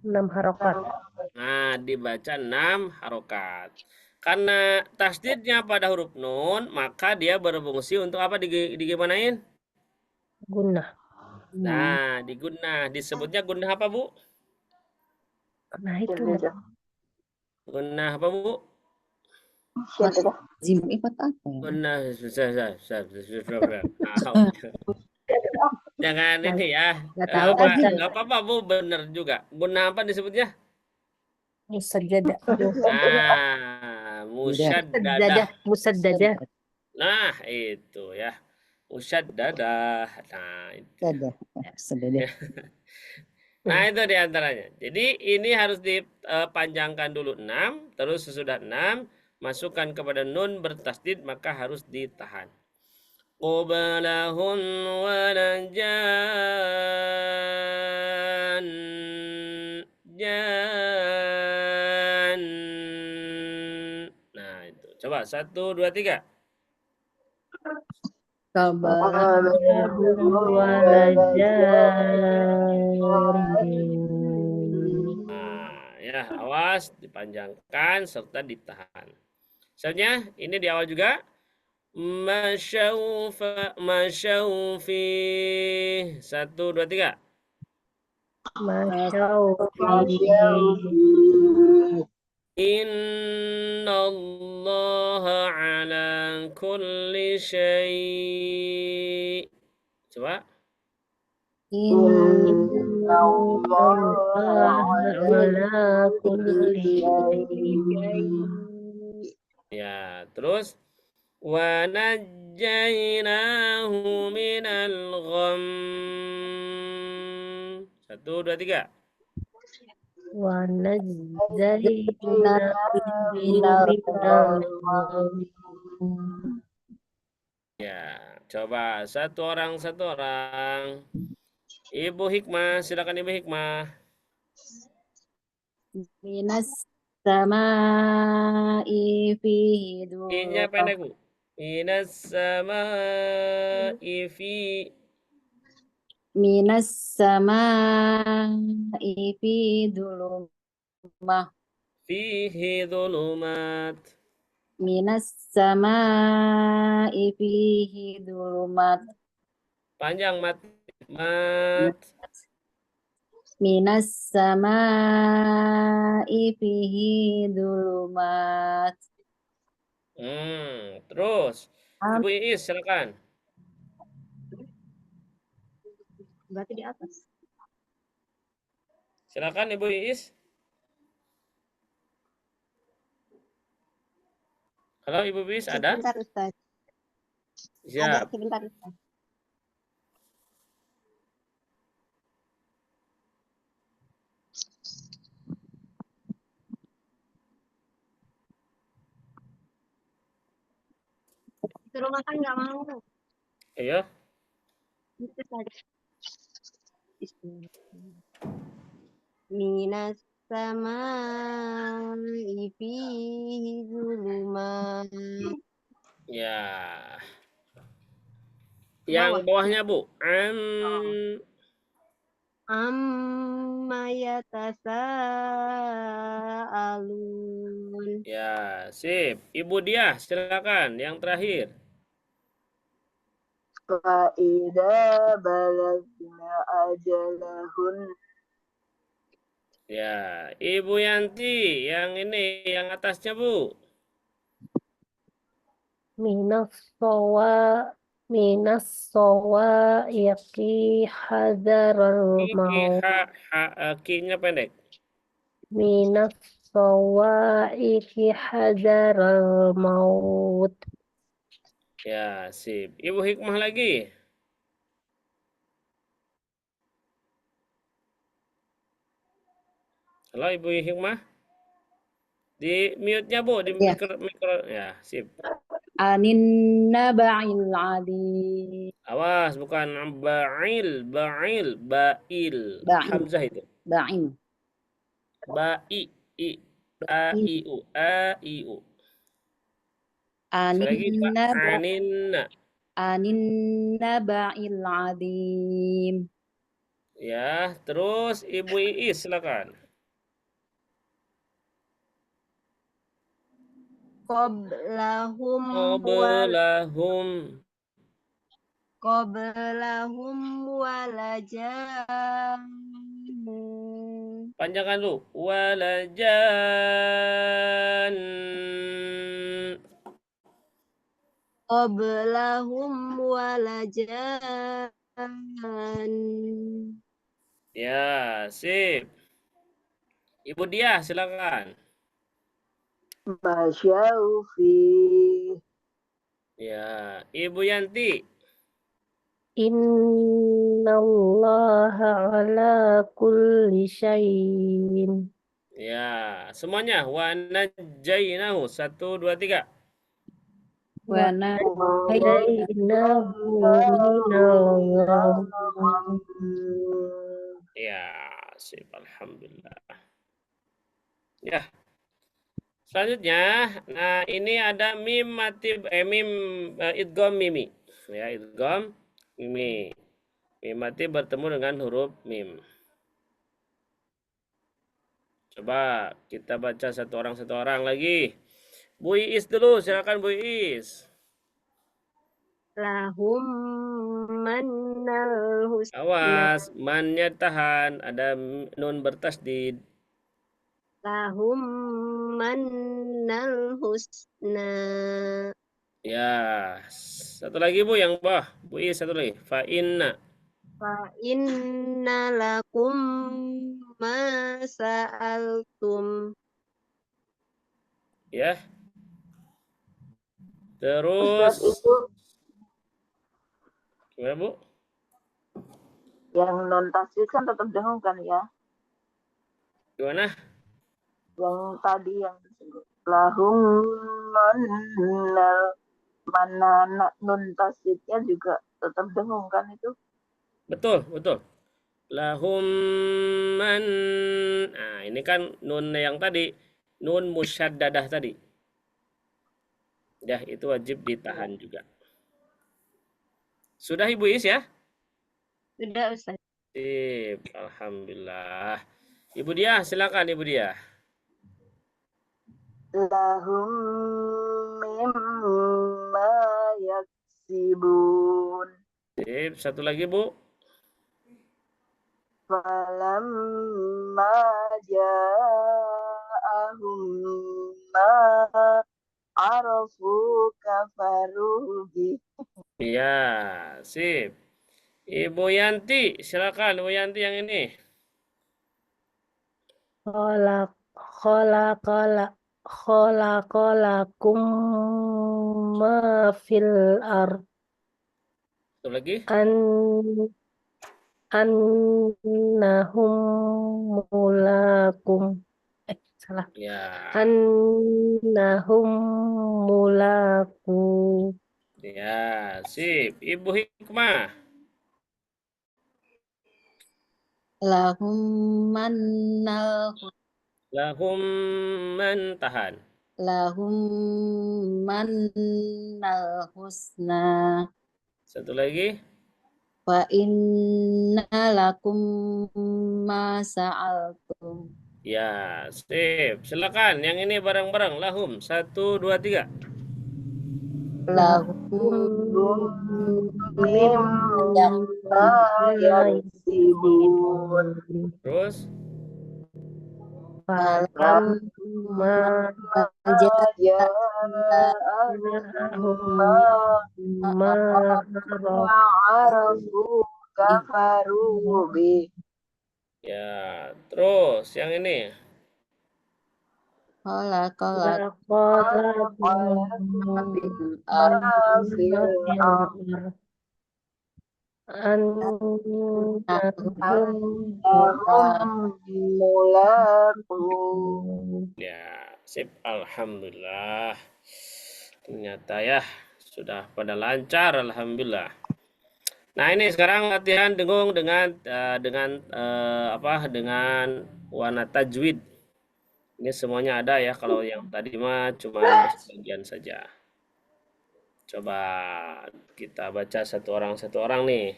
6 harokat. Nah, dibaca 6 harokat. Karena tasdidnya pada huruf nun, maka dia berfungsi untuk apa? Digimanain? Gunnah. Nah, digunnah. Disebutnya gunnah apa, Bu? Nah, itu Gunnah apa, Bu? Zim ikut apa ya? Gunnah. Jangan ini ya. nggak tahu Apa, Ustaz. nggak apa-apa, Bu. Bener juga. Gunnah apa disebutnya? Musajjadah. Nah, musyaddadah. Musaddadah. Nah, itu ya. Musyaddadah. Nah, itu. Sedadah. Nah, itu diantaranya. Jadi ini harus dipanjangkan dulu 6, terus sesudah 6 masukkan kepada nun bertasdid, maka harus ditahan. Qablahum walajan jan. Nah, itu. Coba 1, 2, 3. Nah, ya, awas dipanjangkan serta ditahan. Misalnya ini di awal juga masyaufi 1, 2, 3. Innallaha ala kulli syai'. Coba. إن الله Allah على ala كل kulli شيء syai'in. Ya, terus wa najjaynahu minal gham. Satu, dua, tiga. Wa نجينا من nazzaynahu minal الغم. Ya, coba satu orang satu orang. Ibu Hikmah, silakan Ibu Hikmah. Minas sama'i fihi I-nya dhulmah. pendek, Bu. Minas sama'i Minas sama'i fihi dhulmah. fihi dhulumat. Minas sama'i fihi dhulmat. Panjang mat. Mat. Minas sama'i fihi dhulmat. Terus Ibu Iis silakan. Berarti di atas. Silakan Ibu Iis. Halo Ibu Iis ada? Sebentar Ustaz. Ada Siap. sebentar Ustaz. Suruh makan nggak mau. Ayo. Itu tadi. Minas sama'i fihi dhulumat. Ya. Yang bawahnya Bu. Amma yatasaalun. Ya, sip. Ibu Diah silakan yang terakhir. فإذا بلغنا أجلهن. Ya, Ibu Yanti yang ini yang atasnya Bu. Minas sawa'iqi hadaral Iki maut. Ki-nya pendek. Minas sawa'iqi hadaral maut. Ya, sip. Ibu Hikmah lagi. Halo Ibu Hikmah. Di mute-nya Bu, di Ya. mikro. Ya, sip. Anin naba'il adzim. Awas, bukan ba'il, ba'il, ba'il. Ba'il. Hamzah itu. Ba'in. Ba'i, a, i, u, a, i, u. Sekali lagi, Pak. Anin naba'il adzim. Ya, terus Ibu Iis silakan. Qablahum walajan. Panjangkan dulu. Walajan. Qablahum walajan. Ya, sip. Ibu Diah silakan. Masyau fi. Ya, Ibu Yanti. Innallaha ala kulli syai'in. Ya, semuanya. Wa najjaynahu. 1, 2, 3. Wa Najjaynahu minal gham. Ya, sip. Alhamdulillah. Ya. Selanjutnya, nah ini ada mim mati idgham mimi. Ya, idgham mimi. Mim mati bertemu dengan huruf mim. Coba kita baca satu orang lagi. Bu Iis dulu, silakan Bu Iis. Lahum mannal husna. Awas, mannya tahan, ada nun bertasdid. Lahum mannal husna. Ya, satu lagi Bu yang bawah. Bu Iis satu lagi. Fa inna. Fa inna lakum ma sa'altum. Ya. Ustaz Terus itu gimana, Bu? yang non tasdid kan tetap dengung kan ya? Gimana? Yang tadi yang disebut lahum manal mana nun tasdidnya juga tetap dengung kan itu? Betul, betul. Lahum man. Nah, ini kan nun yang tadi, nun musyaddadah tadi. Ya, itu wajib ditahan juga. Sudah Ibu Is ya? Sudah Ustaz. Sip, alhamdulillah. Ibu Dia, silakan Ibu Dia. Lahum mimma yaksibun. Sip, satu lagi Bu. Falamma ja'ahum ma arafu kafaru bih. Iya, sip. Ibu Yanti, silakan Ibu Yanti yang ini. Kholak kholakala kholakalakum ma fil ar Satu lagi. an annahum mulakum salah Ya, annahum mulaku ya, sip. Ibu Hikmah. Lahum mannal Lahum man tahan. lahum mannal husna Satu lagi. wa inna lakum ma sa'altum. Ya, sip. Silakan. Yang ini bareng-bareng. Lahum. 1, 2, 3. Lahum Mimma yaksibun. Terus. falam ma Ja'ahum ma arafu kafaru bih. Ya, terus yang ini. khalaqalakum Laqalakum bil Fil annahum mulaku. Ya, sip. Alhamdulillah. Ternyata ya sudah pada lancar. Alhamdulillah. Nah, ini sekarang latihan dengung dengan dengan warna tajwid. Ini semuanya ada ya. Kalau yang tadi mah cuma sebagian saja. Coba kita baca satu orang nih.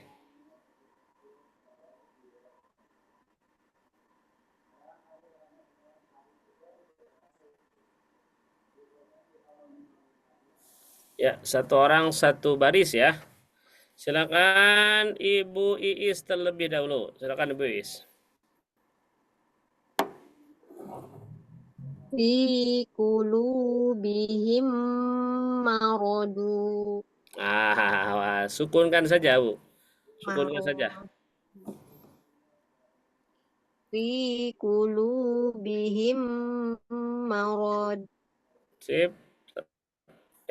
Ya, satu orang satu baris ya. Silakan Ibu Iis terlebih dahulu. Silakan Ibu Iis. Fi qulubihim maradu. Sukunkan saja, Bu. Sukunkan saja. Fi qulubihim marad. Sip.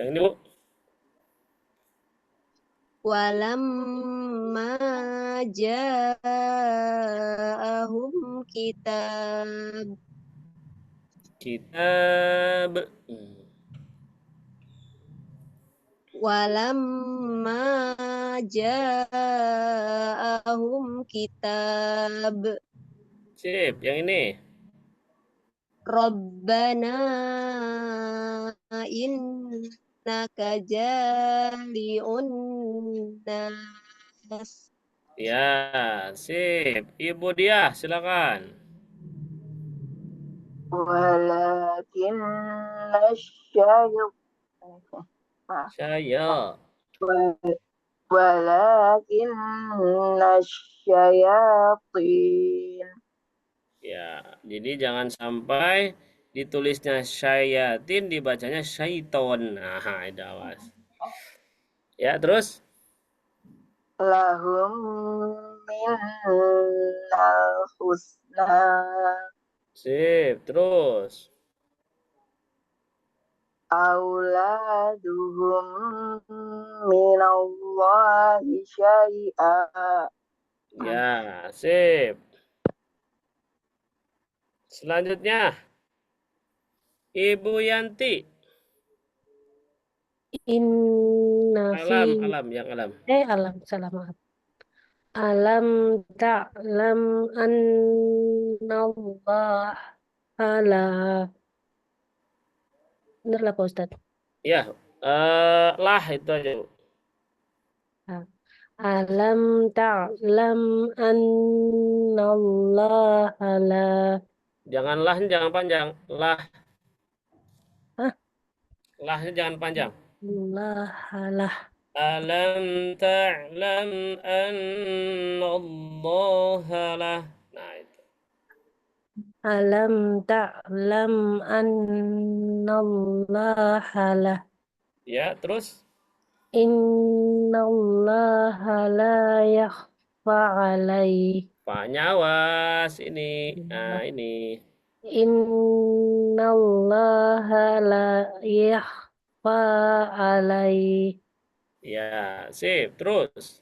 Yang ini, Bu. Walamma ja'ahum kitab. Kitab. Walamma ja'ahum kitab. Sip. Yang ini. Rabbana innaka jali'un nas. Ya, sip. Ibu Diah, silakan. Walakin nasyayat. Saya. Walakin nasyayatin. Ya, jadi jangan sampai ditulisnya syayatin dibacanya syaiton. Nah, itu awas. Ya, terus Lahum innal husna Sip, terus. auladuhum minallahi syai'a. Ya, sip. Selanjutnya, Ibu Yanti. Inna fi Alam, yang alam. alam salah maaf. Alam ta'lam annallah ala. Bener lah Pak Ustadz. Ya, lah itu aja, Bu. Ah. Alam ta'lam annallah ala. Jangan lahnya jangan panjang. Hah? Lahnya jangan panjang. Allah ala. Alam ta'lam annallaha lah. Nah, itu. Alam ta'lam annallah ala. Ya, terus. Innallaha la yakhfa alaih. Paknya awas ini. Nah, ini. Innallaha la yakhfa alaih. Ya, sip. Terus.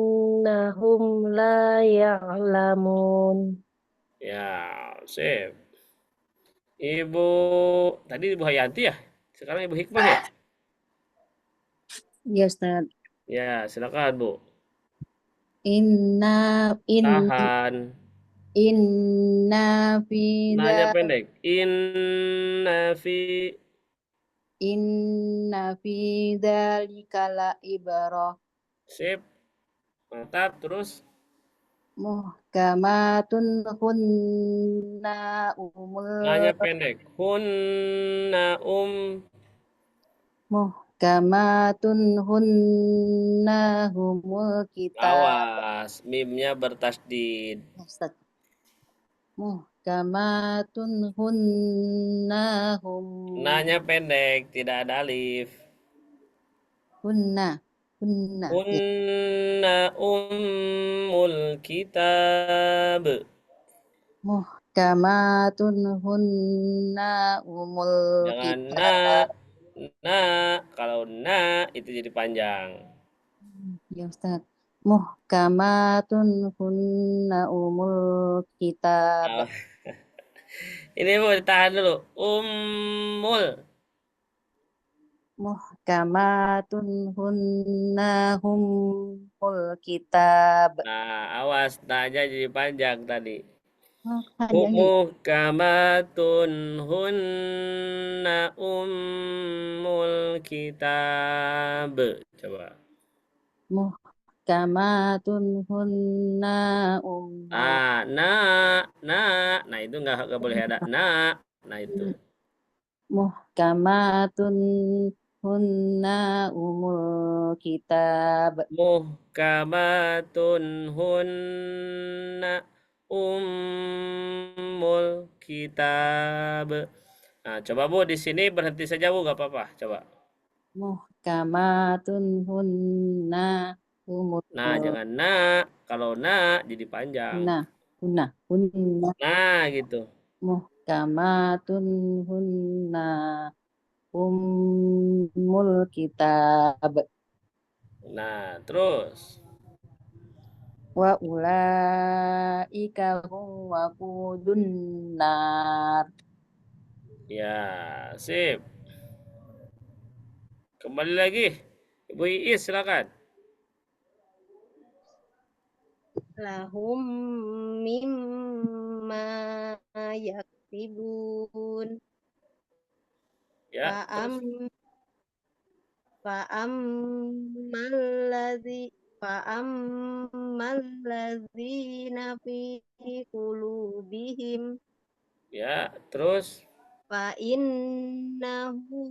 Ka'annahum la ya'lamun. Ya, sip. Ibu tadi Ibu Hayanti ya? Sekarang Ibu Hikmah ya? Ya Ustaz. Ya, silakan Bu. Inna Tahan. inna fi Nanya pendek. inna fi dzalika la ibrah Sip. Mantap. Terus. muhkamatun hunna umul Nanya pendek. muhkamatun hunna humul kitab. Awas. Mimnya bertasdid. Ustaz. Muhkamatun hunna Nanya pendek. Tidak ada alif. hunna hunna ya. Hunna ummul kitab. Muhkamatun hunna umul Jangan kitab. kalau itu jadi panjang. Ya Ustaz. Muhkamatun hunna umul kitab. Ah, ini mau ditahan dulu. Ummul. Muhkamatun hunna humul kitab. Nah, awas nanya jadi panjang tadi. Panjang ini. Muhkamatun hunna ummul kitab. Coba. Muhkamatun hunna Ah, nah itu nggak boleh ada nah itu. muhkamatun hunna umul kitab. Muhkamatun hunna ummul kitab. Nah, coba Bu di sini berhenti saja Bu, nggak apa-apa. Coba. Muhkamatun hunna umul Nah, jangan kalau jadi panjang. hunna Nah, gitu. muhkamatun hunna umul kitab. Nah, terus. Wa ulaika hum waqudun nar. Ya, sip. Kembali lagi. Ibu Iis silakan. Lahum mimma yaktibun. Ya, terus. Fa'ammalladzina fi qulubihim Ya, terus. fa'innahu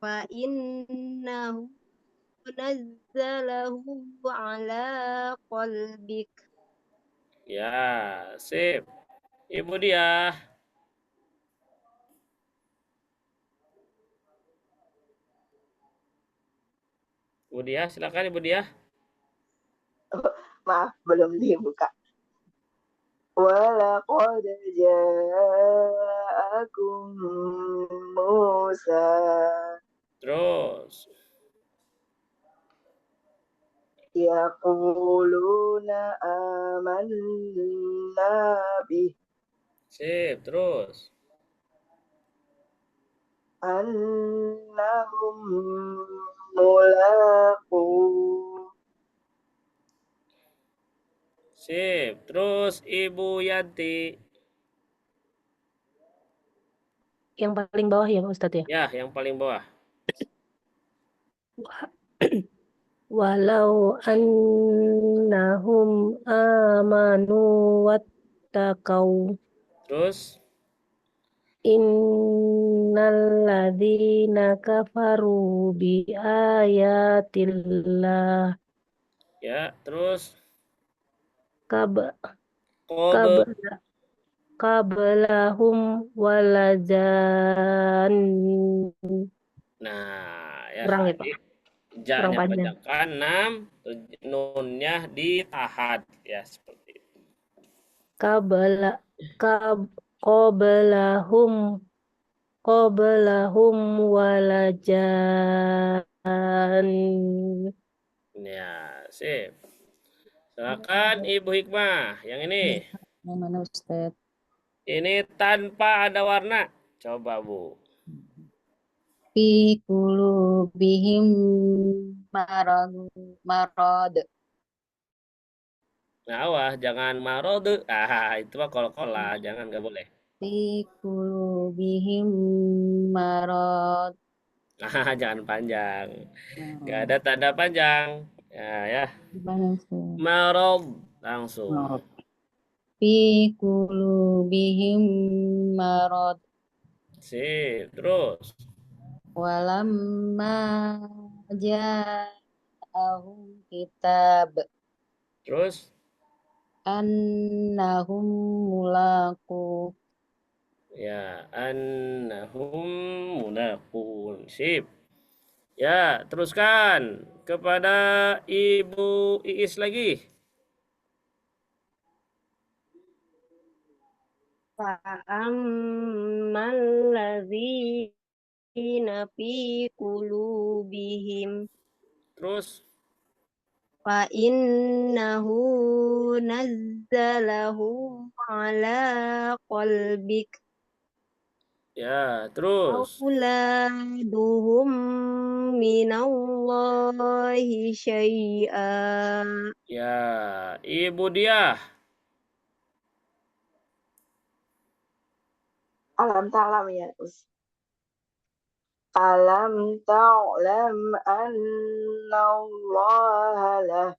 fa'innahu nazzalahu ala qalbik. Ya, sip. Ibu dia. Bu Diah, silakan Ibu Diah. Maaf, belum dibuka. Walaqad ja'akum Musa. Terus. Yaquluna amanna bih Sip, terus. annahum mulaqu. Sip, terus Ibu Yanti. Yang paling bawah ya Pak Ustadz ya. Ya, yang paling bawah. Walau annahum amanu wattaqau Terus. innalladzina kafaru bi ayatillah Ya, terus. kab Qobe. qablahum walazan Nah, ya kurang ya Pak, tadi kurang ja-nya panjang. panjangkan 6, nunnya ditahan ya seperti itu. Qabla qab qablahum qablahum walazan. Ya, sip. Silakan Ibu Hikmah. Yang ini. Yang mana Ustaz? Ini tanpa ada warna. Coba, Bu. Fi qulubihim marad marad. Nah, wah, jangan marode. Ah, itu mah kol-kola, jangan nggak boleh. Fi qulubihim marad. Ah, jangan panjang. Nggak ada tanda panjang. Ya, ya. Gimana Ustaz? Marod langsung. Marad. Fi qulubihim marad. Sip, terus. Walamma ja'ahum kitab Terus. annahum mulaqu. Ya, annahum mulaqun. Sip. Ya, teruskan kepada Ibu Iis lagi. Fa'ammal ladzina fi qulubihim Terus. fa innahu nazzalahu ala qalbik Ya, terus. auladuhum minallahi syai'a. Ya, Ibu Diah. Alam ta'lam ya Us. Alam ta'lam anna Allah lah.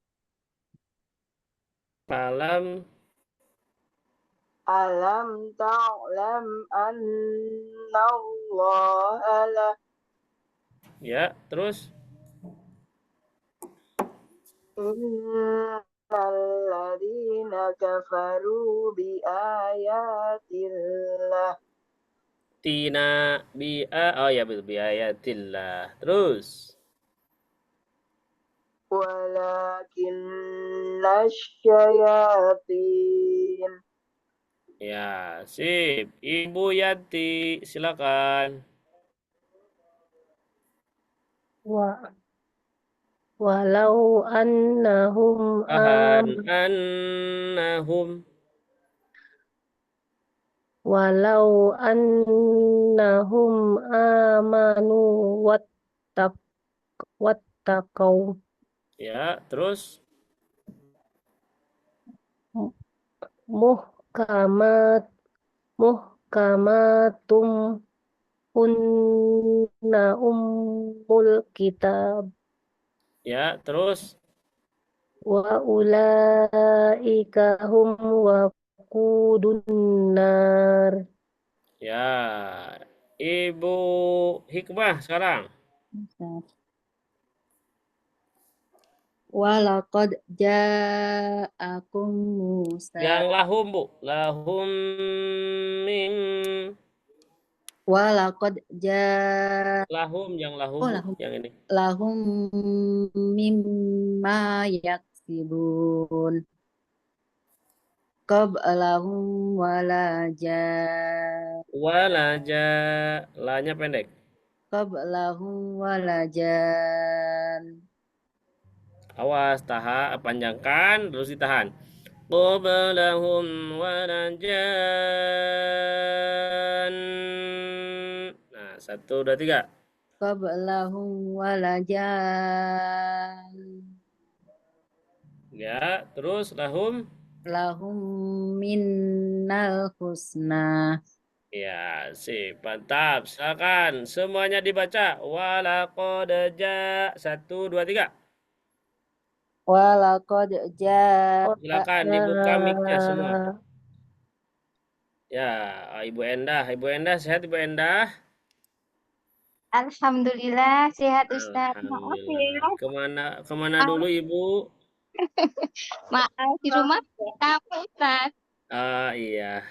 Alam. Alam ta'lam anna Allah lah. Ya, terus. Innalladzina kafaru bi ayatillah. Tina bi'a. Oh ya, betul. Biayatillah. Terus. Walakinna syayatin. Ya, sip. Ibu Yanti, silakan. Wa walau annahum Tahan annahum. walau annahum amanu wattaq wattaqau Ya, terus. muhkamat muhkamatum hunna ummul kitab Ya, terus. wa ulaika hum waqudun nar. Ya, Ibu Hikmah sekarang. Walaqad ja'akum Musa. Yang lahum, Bu. Lahum min. Walaqad ja Lahum, yang lahum, lahum yang ini. lahum mimma yaksibun qablahum wala jan Walaja, lanya pendek. qablahum wala jan Awas, panjangkan, terus ditahan. Qablahum walajan. Nah, 1, 2, 3. qablahum wala jan Ya, terus lahum. lahum minnal husna Ya, sip, mantap. Silakan semuanya dibaca. Walaqad ja. 1, 2, 3. walaqad Silakan dibuka mic-nya semua. jaa Ya, Ibu Endah. Ibu Endah, sehat Ibu Endah? Alhamdulillah sehat Ustaz. Maaf Alhamdulillah. ya. Kemana dulu Ibu? Maaf di rumah apa Ustaz? Ah, iya.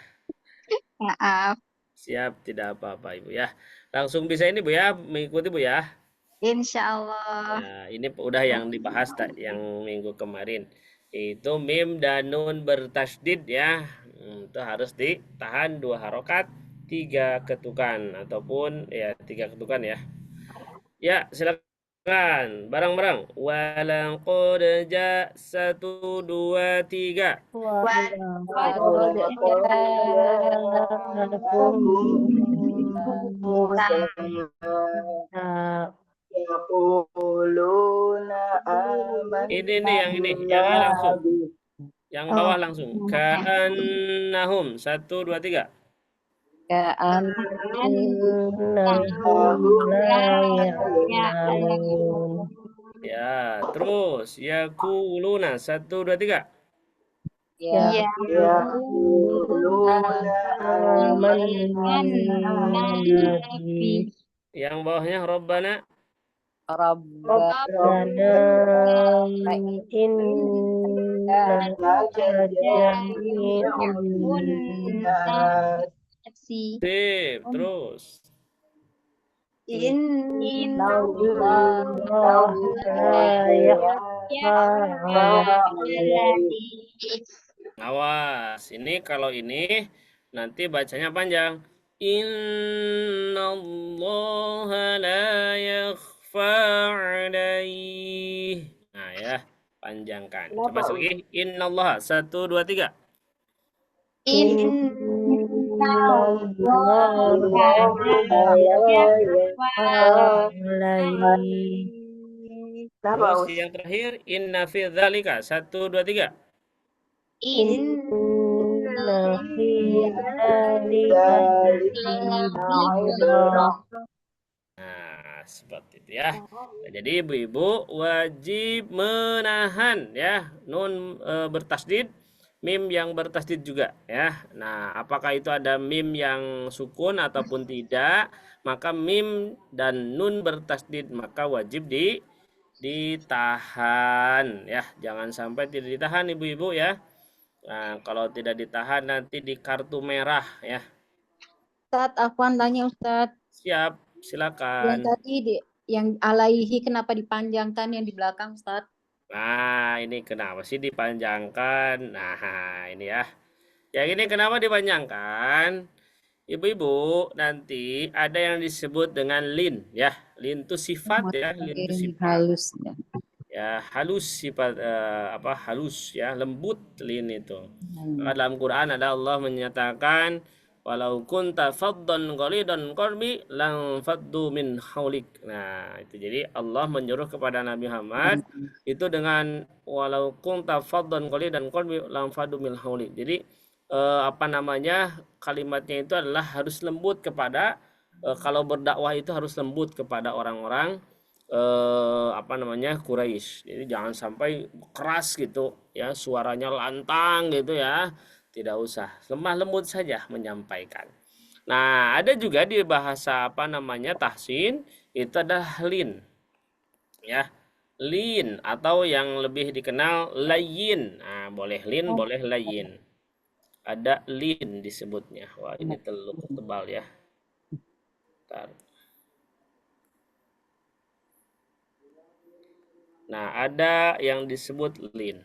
Maaf. Siap, tidak apa-apa Ibu ya. Langsung bisa ini Bu ya, mengikuti Bu ya. Insya Allah. Ya, ini udah yang dibahas yang minggu kemarin. Itu mim dan nun bertasdid ya. Itu harus ditahan 2 harokat, 3 ketukan ataupun ya 3 ketukan ya. Ya, silakan bareng-bareng. Walaqad ja 1, 2, 3. walaqad Yaquluna Ini nih yang ini, amanna yang ini langsung. bi Yang bawah langsung. Ka'annahum 1, 2, 3. innahum la ya'lamun Ya, terus yaquluna 1, 2, 3. ya Ya. yaquluna amanna bihi Yang bawahnya Rabbana. rabbana rabbana innaka jami'un nas Sip, terus. Allah la yakhfa Awas, ini kalau ini nanti bacanya panjang. Innallaha la yakhfa alaih. Nah ya, panjangkan. Coba sekali lagi. Innallaha 1, 2, 3. Kenapa Terus yang terakhir inna fi dzalika 1, 2, 3. Inna fi dzalika Nah, seperti itu ya. Nah, jadi ibu-ibu wajib menahan ya nun bertasdid, mim yang bertasdid juga ya. Nah, apakah itu ada mim yang sukun ataupun tidak, maka mim dan nun bertasdid maka wajib ditahan ya. Jangan sampai tidak ditahan ibu-ibu ya. Nah, kalau tidak ditahan nanti di kartu merah ya. Ustadz, Afwan tanya Ustadz, Siap, yang silakan. tadi yang alaihi kenapa dipanjangkan yang di belakang Ustadz? Nah, ini kenapa sih dipanjangkan? Nah, ini ya. Yang ini kenapa dipanjangkan? Ibu-ibu, nanti ada yang disebut dengan lin ya. Lin itu sifat ya, lin itu sifat. Halus ya. Ya, halus sifat halus ya, lembut lin itu. Maka dalam Quran ada Allah menyatakan walau kunta faddan ghalidan qalbi lang faddu min haulik. Nah, itu jadi Allah menyuruh kepada Nabi Muhammad itu dengan walau kunta faddan ghalidan qalbi lang faddu min haulik. Jadi kalimatnya itu adalah harus lembut kepada kalau berdakwah itu harus lembut kepada orang-orang Quraisy. Jadi jangan sampai keras gitu ya, suaranya lantang gitu ya. Tidak usah, lemah lembut saja menyampaikan. Nah, ada juga di bahasa tahsin itu ada lin. Ya. Lin atau yang lebih dikenal layin. Nah, boleh lin, boleh layin. Ada lin disebutnya. Wah, ini tebal ya. Bentar. Nah, ada yang disebut lin.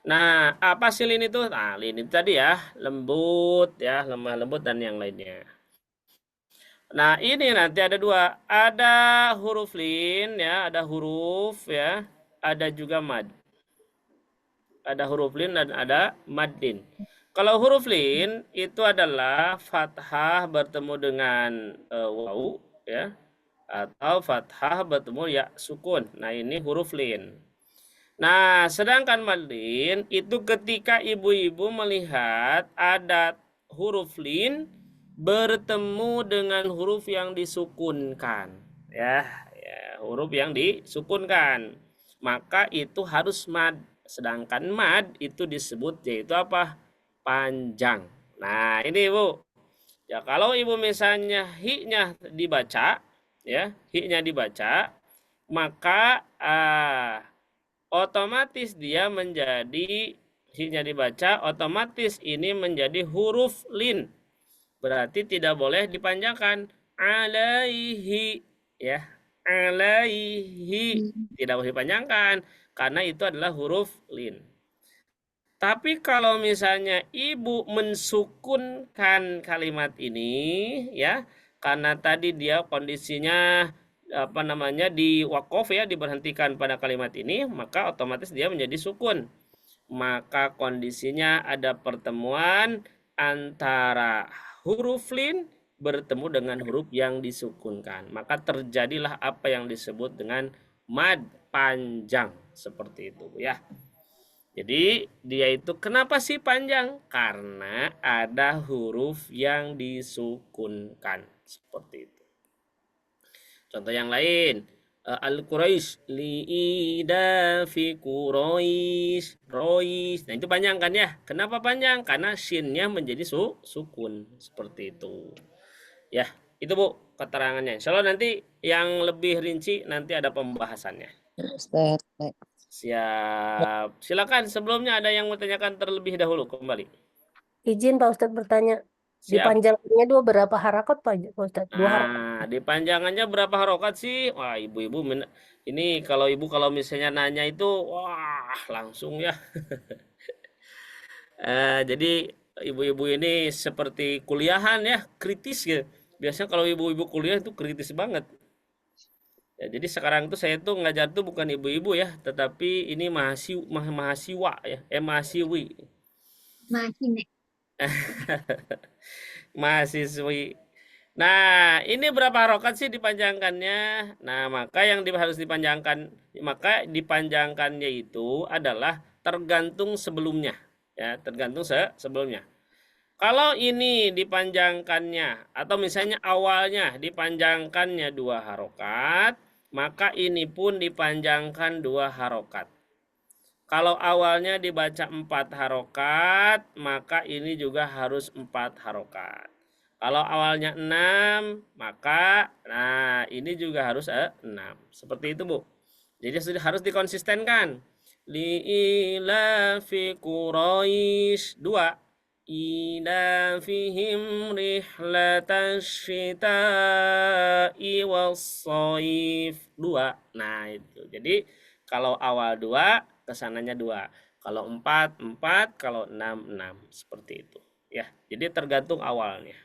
Nah, apa sih lin itu? Nah, lin itu tadi ya, lembut ya, lemah lembut dan yang lainnya. Nah, ini nanti ada dua. Ada huruf lin ya, ada huruf ya, ada juga mad. Ada huruf lin dan ada maddin. Kalau huruf lin itu adalah fathah bertemu dengan wawu ya, atau fathah bertemu ya sukun. Nah, ini huruf lin. Nah, sedangkan maddin itu ketika ibu-ibu melihat ada huruf lin bertemu dengan huruf yang disukunkan ya, huruf yang disukunkan, maka itu harus mad. Sedangkan mad itu disebut yaitu apa? Panjang. Nah, ini Bu. Ya, kalau Ibu misalnya hi-nya dibaca ya, hi-nya dibaca, maka otomatis dia menjadi hi-nya dibaca, otomatis ini menjadi huruf lin. Berarti tidak boleh dipanjangkan. Alaihi ya. Alaihi tidak boleh dipanjangkan karena itu adalah huruf lin. Tapi kalau misalnya ibu mensukunkan kalimat ini ya, karena tadi dia kondisinya apa namanya di wakof ya, diberhentikan pada kalimat ini, maka otomatis dia menjadi sukun. Maka kondisinya ada pertemuan antara huruf lin bertemu dengan huruf yang disukunkan. Maka terjadilah apa yang disebut dengan mad panjang seperti itu ya. Jadi dia itu kenapa sih panjang? Karena ada huruf yang disukunkan seperti itu. Contoh yang lain, Al-Quraisy li'idafi Quraisy, Rois. Nah, itu panjang kan ya? Kenapa panjang? Karena shinnya menjadi sukun seperti itu. Ya, itu Bu keterangannya. Insyaallah nanti yang lebih rinci nanti ada pembahasannya. Ustaz. Siap. Silakan sebelumnya ada yang mau tanyakan terlebih dahulu kembali. Izin Pak Ustadz bertanya. Siap. Dipanjangnya berapa harakat Pak Ustadz? 2 harakat. Nah, dipanjangannya berapa harokat sih? Wah, ibu-ibu ini kalau ibu kalau misalnya nanya itu, wah langsung ya. Jadi ibu-ibu ini seperti kuliahan ya, kritis ya. Biasanya kalau ibu-ibu kuliah itu kritis banget. Ya, jadi sekarang tuh saya tuh ngajar tuh bukan ibu-ibu ya, tetapi ini mahasiswa ya, mahasiswi. Mahasiswi. Nah, ini berapa harokat sih dipanjangkannya? Nah, maka yang harus dipanjangkan, maka dipanjangkannya itu adalah tergantung sebelumnya. Ya, tergantung sebelumnya. Kalau ini dipanjangkannya, atau misalnya awalnya dipanjangkannya 2 harokat, maka ini pun dipanjangkan 2 harokat. Kalau awalnya dibaca 4 harokat, maka ini juga harus 4 harokat. Kalau awalnya 6, maka nah ini juga harus 6. Seperti itu Bu. Jadi harus dikonsistenkan. Li'ilafi Quraisy 2. Ilafihim rihlatash syita'i was-shaif 2. Nah itu. Jadi kalau awal 2, kesananya 2. Kalau 4, 4. Kalau 6, 6. Seperti itu. Ya, jadi tergantung awalnya.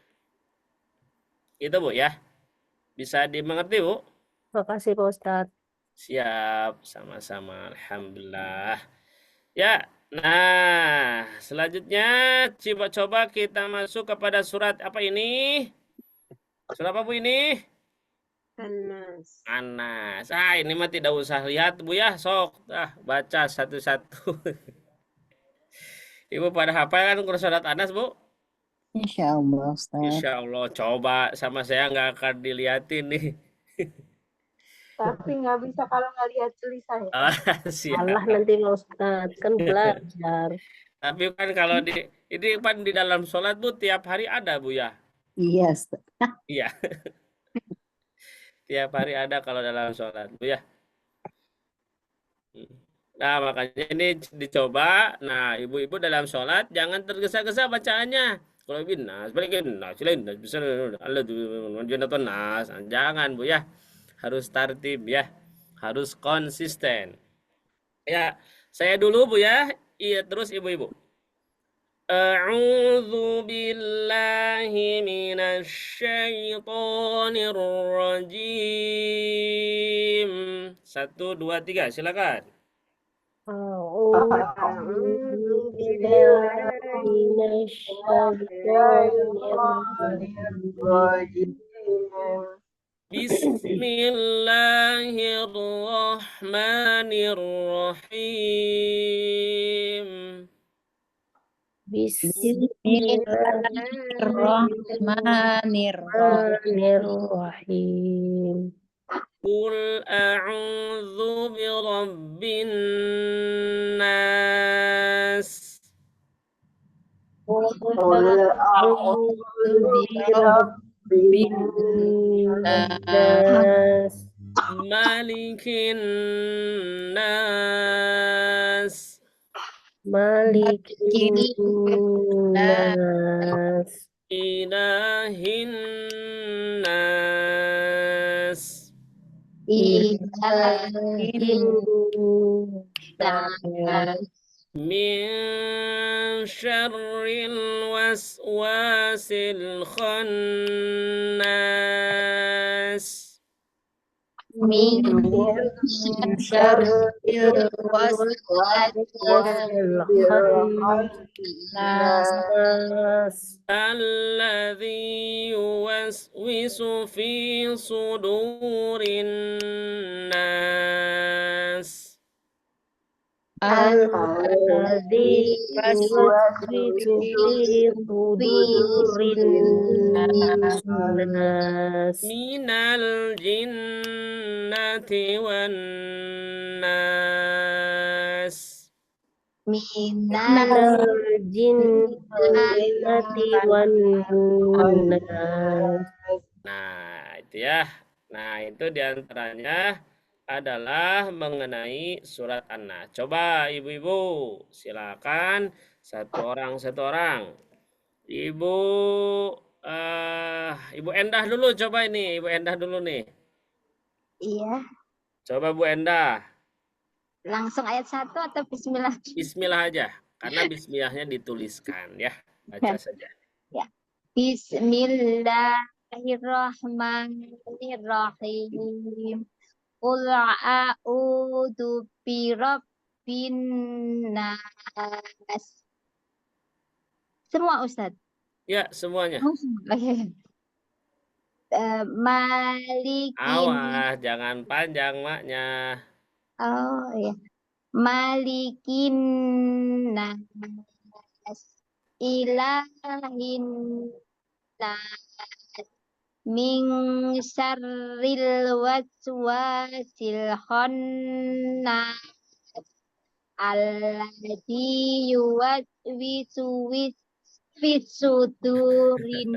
Itu Bu ya. Bisa dimengerti Bu? Makasih Pak Ustadz. Siap, sama-sama. Alhamdulillah. Ya, nah selanjutnya coba kita masuk kepada surat apa ini? Surat apa Bu ini? Anas. Anas. Ini mah tidak usah lihat Bu ya, sok baca satu-satu. Ibu pada hafal kan surat Anas Bu? Insya Allah, Ustaz. Insya Allah, coba sama saya nggak akan dilihatin nih. Tapi nggak bisa kalau nggak lihat tulisan. Siap. Allah nanti Pak Ustadz kan belajar. Tapi kan kalau ini kan di dalam sholat Bu tiap hari ada Bu ya? Iya, Ustaz. Iya. Tiap hari ada kalau dalam sholat Bu ya. Nah makanya ini dicoba. Nah ibu-ibu dalam sholat jangan tergesa-gesa bacaannya. Kalau binas, balikin nas, lain nas, bisa Allah tuh manjunatun nas. Nah, jangan Bu ya. Harus tertib ya. Harus konsisten. Ya, saya dulu Bu ya. Iya, terus ibu-ibu. A'udzu billahi minasy syaithanir rajim. 1, 2, 3, silakan. أعوذ بالله من الشيطان الرجيم Bismillahirrahmanirrahim. بسم Bismillahirrahmanirrahim. الرحمن الرحيم Qul a'udzu birabbin nas. قل أعوذ برب الناس Malikin nas. مالك الناس Ilahin nas. إله الناس Min syarril waswasil khannas. من شر الوسواس الخناس Alladzi yuwaswisu fi sudurin nas. الذي يوسوس في صدور الناس Minal jinnati wan nas. من الجنة والناس. Nah, itu ya. Nah, itu diantaranya adalah mengenai surat An-Nas. Coba ibu-ibu, silakan satu orang. Ibu Ibu Endah dulu coba ini, Ibu Endah dulu nih. Iya, Coba Bu Endah, langsung ayat 1 atau bismillah? bismillah aja. Karena bismillahnya dituliskan ya. Baca saja. Ya. Bismillahirrahmanirrahim. Qul a'udzu birabbin nas. Semua Ustadz. Ya, semuanya. Oh, semua. Oke. Malikin. Awas, jangan panjang maknya. Oh ya. Malikin nas. Ilahin nas. Min syarril waswasil khannas. Alladzi yuwaswisu fi sudurin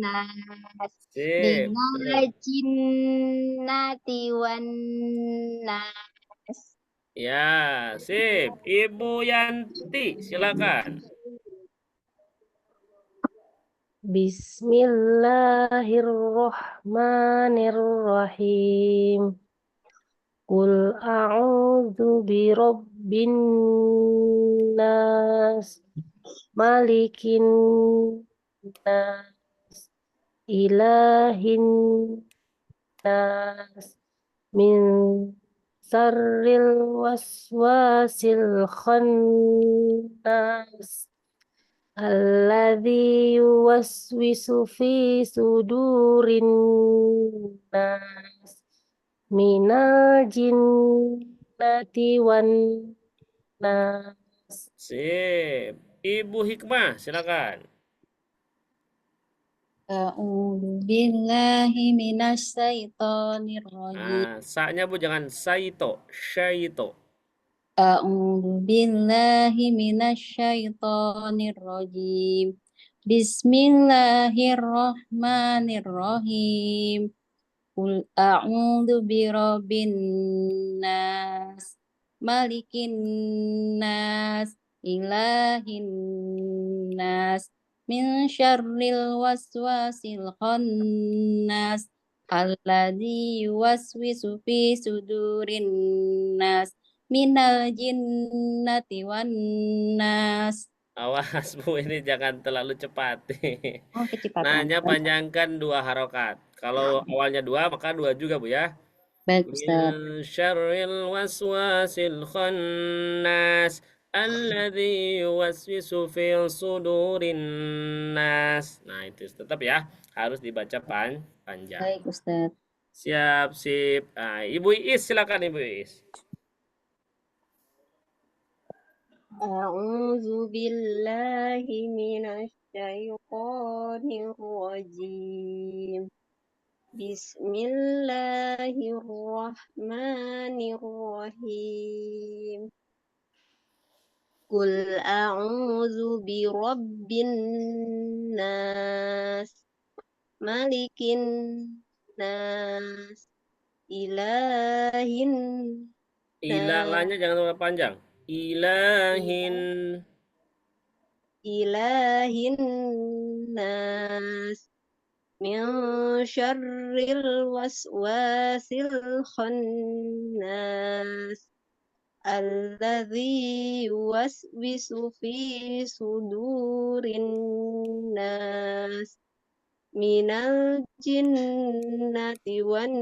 nas. Sip. Minal jinnati wan nas. Ya, sip. Ibu Yanti, silakan. Bismillahirrahmanirrahim. Qul a'udzu birabbin nas, malikin nas, ilahin nas, min syarril waswasil khannas, alladzi yuwaswisu fi sudurin nas, minal jinnati wan nas. Sip. Ibu Hikmah, silakan. A'udzu billahi minasyaitonir rajim. Sa-nya Bu jangan saito, syaito. A'udzu billahi minasyaitonir rajim. Bismillahirrahmanirrahim. Qul a'udzu birabbin nas, malikin nas, ilahin nas, min syarril waswasil khannas alladzi yuwaswisu fi sudurin nas minal jinnati wan nas. Awas Bu, ini jangan terlalu cepat. Oh, kecepatan. Nanya panjangkan 2 harokat. Kalau awalnya 2 maka 2 juga Bu ya. Baik, Ustaz. Min syarril waswasil khannas alladzi yuwaswisu fi sudurin nas. Nah, itu tetap ya, harus dibaca panjang. Baik, Ustaz. Siap, sip. Nah, Ibu Iis silakan Ibu Iis. A'udzu billahi minasy syaithanir rajim. Bismillahirrahmanirrahim. Qul a'udzu birabbin nas, malikin nas, ilahin Ilalahnya jangan terlalu panjang. Ilahin nas, min syarril waswasil khannas alladzi yuwaswisu fi sudurin nas minal jinnati wan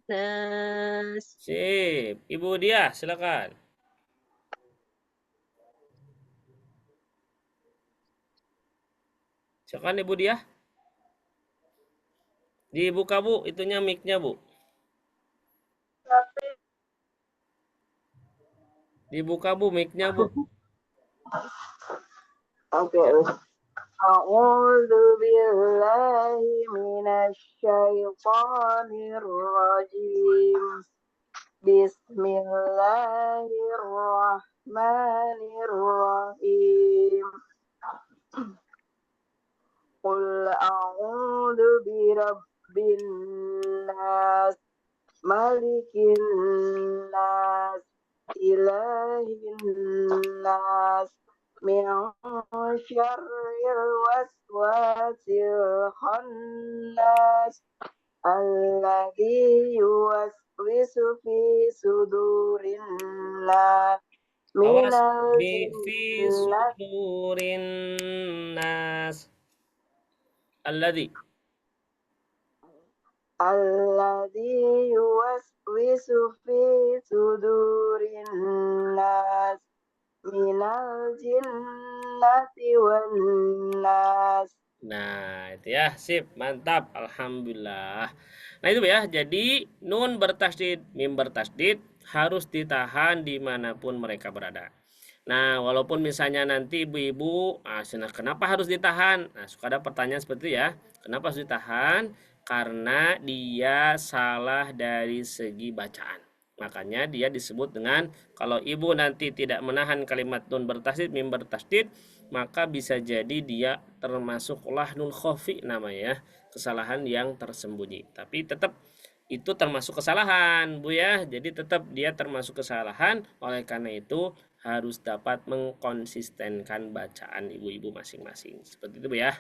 nas. Sip. Ibu Diah silakan. Silakan Ibu Diah. Dibuka Bu, itunya mic-nya Bu. Dibuka Bu mic-nya Bu. Oke. A'udzu billahi minasy syaithanir rajim. Bismillahirrahmanirrahim. Qul a'udzu birabbin nas, malikin nas, ilahin nas, min syarril waswasil khannas alladzi yuwaswisu fi sudurin nas Awas minal fi jinnati sudurin nas. Alladzi yuwaswisu fi sudurin nas minal jinnati wan nas. Nah, itu ya, sip, mantap, alhamdulillah. Nah, itu ya, jadi nun bertasdid, mim bertasdid harus ditahan dimanapun mereka berada. Nah, walaupun misalnya nanti ibu-ibu, kenapa harus ditahan? Nah, suka ada pertanyaan seperti itu ya, kenapa harus ditahan? Karena dia salah dari segi bacaan. Makanya dia disebut dengan, kalau ibu nanti tidak menahan kalimat nun bertasdid, mim bertasdid, maka bisa jadi dia termasuk lahnun khafi namanya, kesalahan yang tersembunyi. Tapi tetap itu termasuk kesalahan Bu ya, jadi tetap dia termasuk kesalahan. Oleh karena itu harus dapat mengkonsistenkan bacaan ibu-ibu masing-masing, seperti itu Bu ya.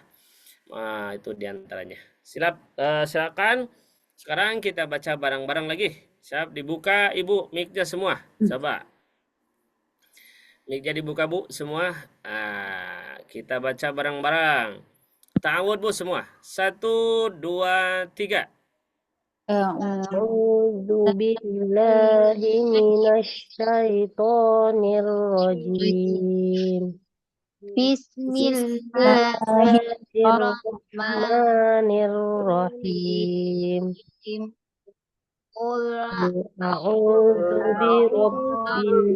Nah, itu diantaranya. Silakan sekarang kita baca bareng-bareng lagi. Siap, dibuka Ibu mic-nya semua. Coba mic-nya dibuka Bu semua. Kita baca bareng-bareng. Ta'awud Bu semua. 1, 2, 3. A'udzu billahi minasy syaithanir rajim. Bismillahirrahmanirrahim. A'udzu birabbin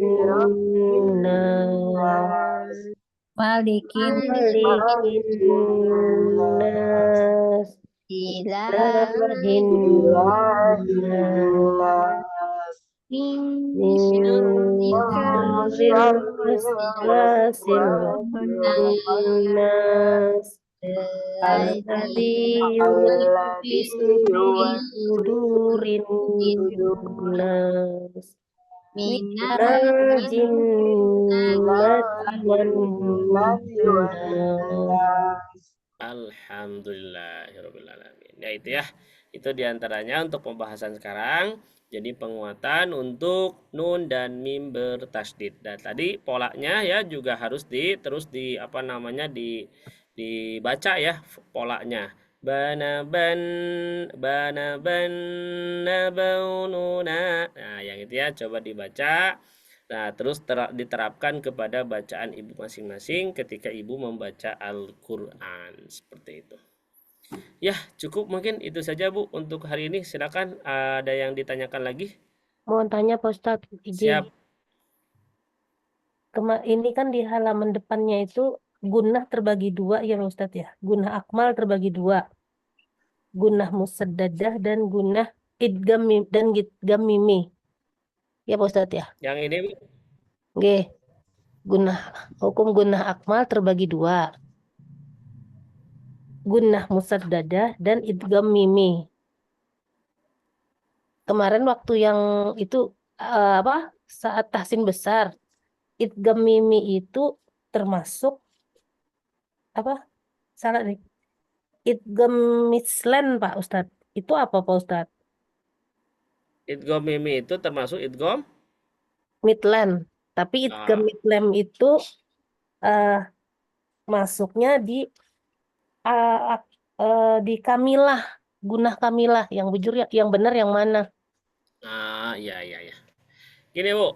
nas, malikin nas, ilahin nas, min syarril waswasil khannas alladzi yuwaswisu fi sudurin nas. minal jinnati wan nas. Alhamdulillahirabbil alamin. Ya itu ya. Itu diantaranya untuk pembahasan sekarang. Jadi penguatan untuk nun dan mim bertasdid. Dan tadi polanya ya juga harus terus apa namanya dibaca ya polanya. Bana ban nabaununa. Nah, yang itu ya coba dibaca. Nah, terus diterapkan kepada bacaan ibu masing-masing ketika ibu membaca Al-Qur'an seperti itu. Ya, cukup mungkin itu saja Bu untuk hari ini. Silakan ada yang ditanyakan lagi? Mohon tanya Pak Ustadz, Siap. izin. Ini kan di halaman depannya itu gunnah terbagi dua ya Pak Ustadz ya. Gunnah akmal terbagi dua. Gunnah musaddadah dan gunnah idgham dan idgham mimi. Ya Pak Ustadz ya. Yang ini Bu. Oke. Hukum gunnah akmal terbagi dua. Gunnah musaddadah dan idgham mimi. Kemarin waktu yang itu saat tahsin besar, idgham mimi itu termasuk salah nih. Idgham mislen Pak Ustadz. Itu apa Pak Ustadz? Idgham mimi itu termasuk idgham Midland. Tapi idgham midland itu masuknya di kamilah, gunnah kamilah. Yang bujur yang benar yang mana? Iya. Gini Bu,